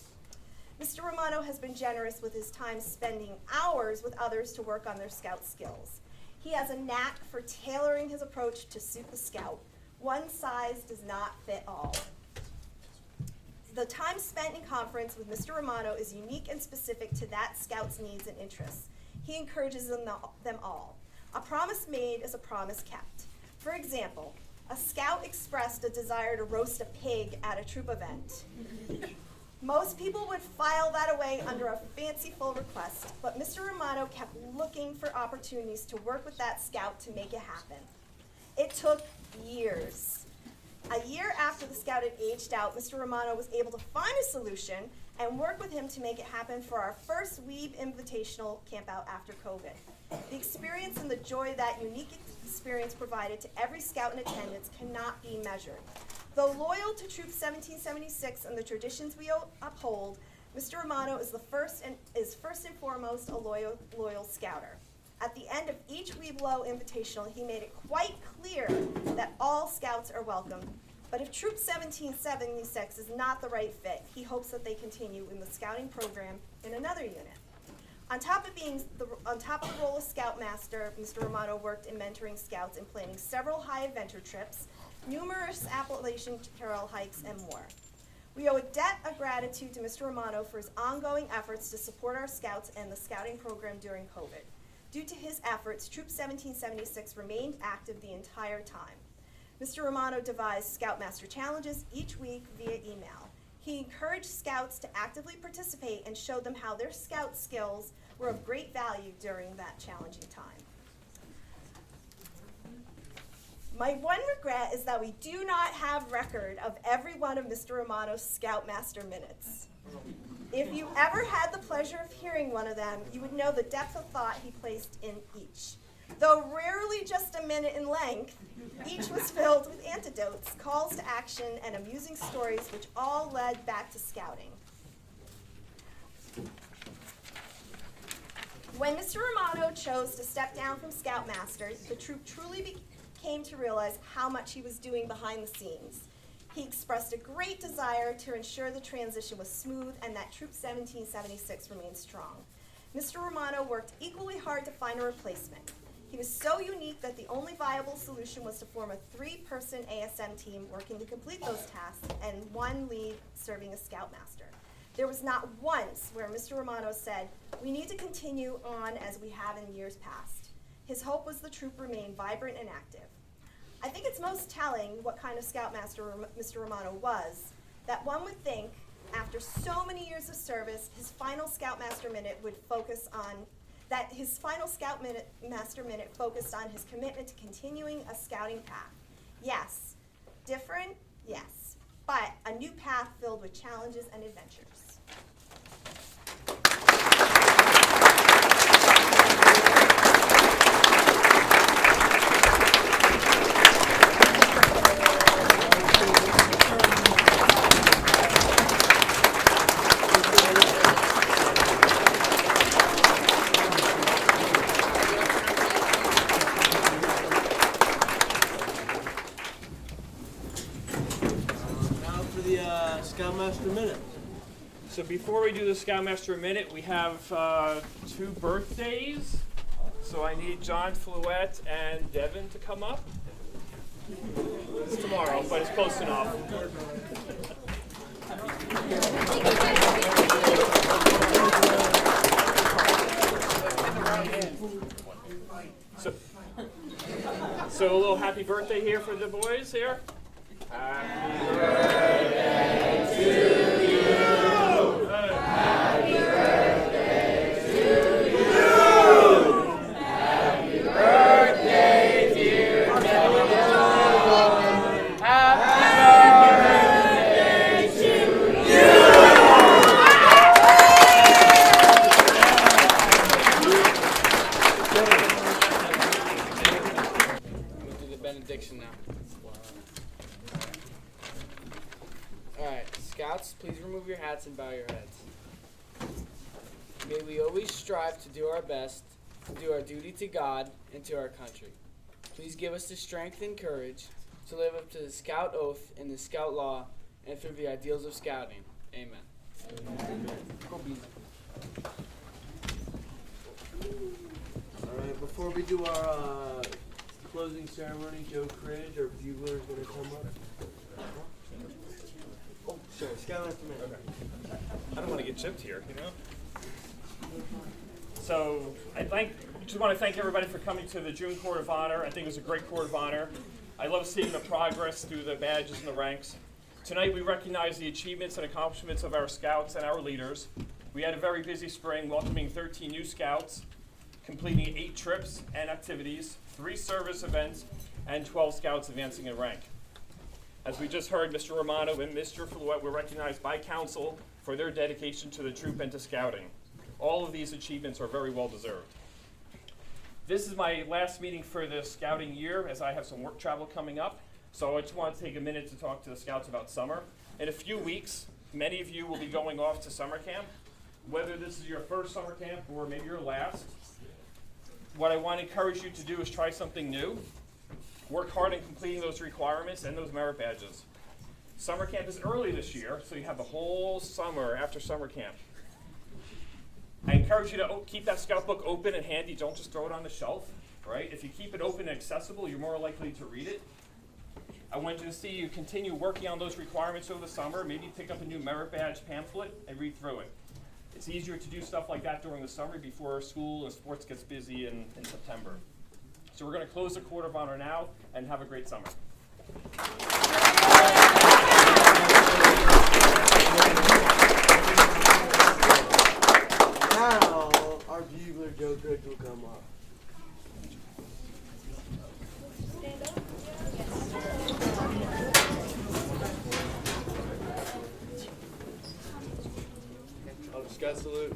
Mr. Romano has been generous with his time spending hours with others to work on their Scout skills. He has a knack for tailoring his approach to suit the Scout. One size does not fit all. The time spent in conference with Mr. Romano is unique and specific to that Scout's needs and interests. He encourages them all. A promise made is a promise kept. For example, a Scout expressed a desire to roast a pig at a troop event. Most people would file that away under a fanciful request, but Mr. Romano kept looking for opportunities to work with that Scout to make it happen. It took years. A year after the Scout had aged out, Mr. Romano was able to find a solution and work with him to make it happen for our first Weeb Invitational campout after COVID. The experience and the joy that unique experience provided to every Scout in attendance cannot be measured. Though loyal to Troop 1776 and the traditions we uphold, Mr. Romano is first and foremost a loyal Scouter. At the end of each Weeblo Invitational, he made it quite clear that all Scouts are welcome. But if Troop 1776 is not the right fit, he hopes that they continue in the Scouting program in another unit. On top of the role of Scoutmaster, Mr. Romano worked in mentoring Scouts and planning several high adventure trips, numerous Appalachian Trail hikes, and more. We owe a debt of gratitude to Mr. Romano for his ongoing efforts to support our Scouts and the Scouting program during COVID. Due to his efforts, Troop 1776 remained active the entire time. Mr. Romano devised Scoutmaster challenges each week via email. He encouraged Scouts to actively participate and showed them how their Scout skills were of great value during that challenging time. My one regret is that we do not have record of every one of Mr. Romano's Scoutmaster minutes. If you ever had the pleasure of hearing one of them, you would know the depth of thought he placed in each. Though rarely just a minute in length, each was filled with anecdotes, calls to action, and amusing stories which all led back to scouting. When Mr. Romano chose to step down from Scoutmaster, the troop truly came to realize how much he was doing behind the scenes. He expressed a great desire to ensure the transition was smooth and that Troop 1776 remained strong. Mr. Romano worked equally hard to find a replacement. He was so unique that the only viable solution was to form a 3-person ASM team working to complete those tasks and one lead serving as Scoutmaster. There was not once where Mr. Romano said, "We need to continue on as we have in years past." His hope was the troop remain vibrant and active. I think it's most telling what kind of Scoutmaster Mr. Romano was, that one would think, after so many years of service, his final Scoutmaster minute would focus on his commitment to continuing a scouting path. Yes, different, yes, but a new path filled with challenges and adventures. Scoutmaster Minute. So before we do the Scoutmaster Minute, we have 2 birthdays. So I need John Fluet and Devin to come up. It's tomorrow, but it's close enough. So a little happy birthday here for the boys here. Happy birthday to you. Happy birthday to you. Happy birthday, dear Devin. Happy birthday to you. We'll do the benediction now. Alright, Scouts, please remove your hats and bow your heads. May we always strive to do our best, to do our duty to God and to our country. Please give us the strength and courage to live up to the Scout oath and the Scout law and through the ideals of Scouting. Amen. Alright, before we do our closing ceremony, Joe Cridge, our bugler, is going to come up. Oh, sorry, Scoutmaster Minute. Okay. I don't want to get chipped here, you know? So I just want to thank everybody for coming to the June Court of Honor. I think it was a great Court of Honor. I love seeing the progress through the badges and the ranks. Tonight we recognize the achievements and accomplishments of our Scouts and our leaders. We had a very busy spring, welcoming 13 new Scouts, completing 8 trips and activities, 3 service events, and 12 Scouts advancing in rank. As we just heard, Mr. Romano and Mr. Fluet were recognized by Council for their dedication to the troop and to Scouting. All of these achievements are very well deserved. This is my last meeting for the Scouting year, as I have some work travel coming up. So I just want to take a minute to talk to the Scouts about summer. In a few weeks, many of you will be going off to summer camp. Whether this is your first summer camp or maybe your last, what I want to encourage you to do is try something new. Work hard in completing those requirements and those merit badges. Summer camp is early this year, so you have the whole summer after summer camp. I encourage you to keep that Scout book open and handy. Don't just throw it on the shelf, right? If you keep it open and accessible, you're more likely to read it. I want you to see you continue working on those requirements over the summer. Maybe pick up a new merit badge pamphlet and read through it. It's easier to do stuff like that during the summer before school and sports gets busy in September. So we're going to close the Court of Honor now and have a great summer. Now, our bugler, Joe Cridge, will come up. Scout salute.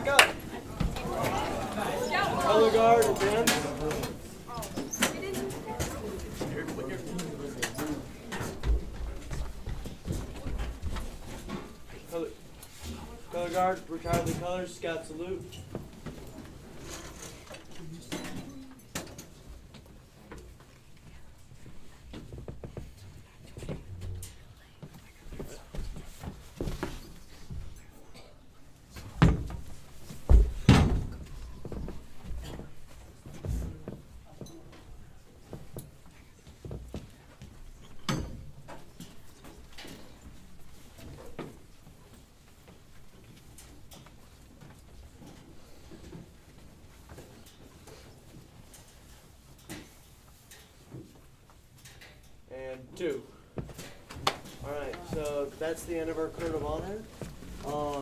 back up. Color guard, advance. Color guard, retire the colors, scout salute. And 2. Alright, so that's the end of our code of honor.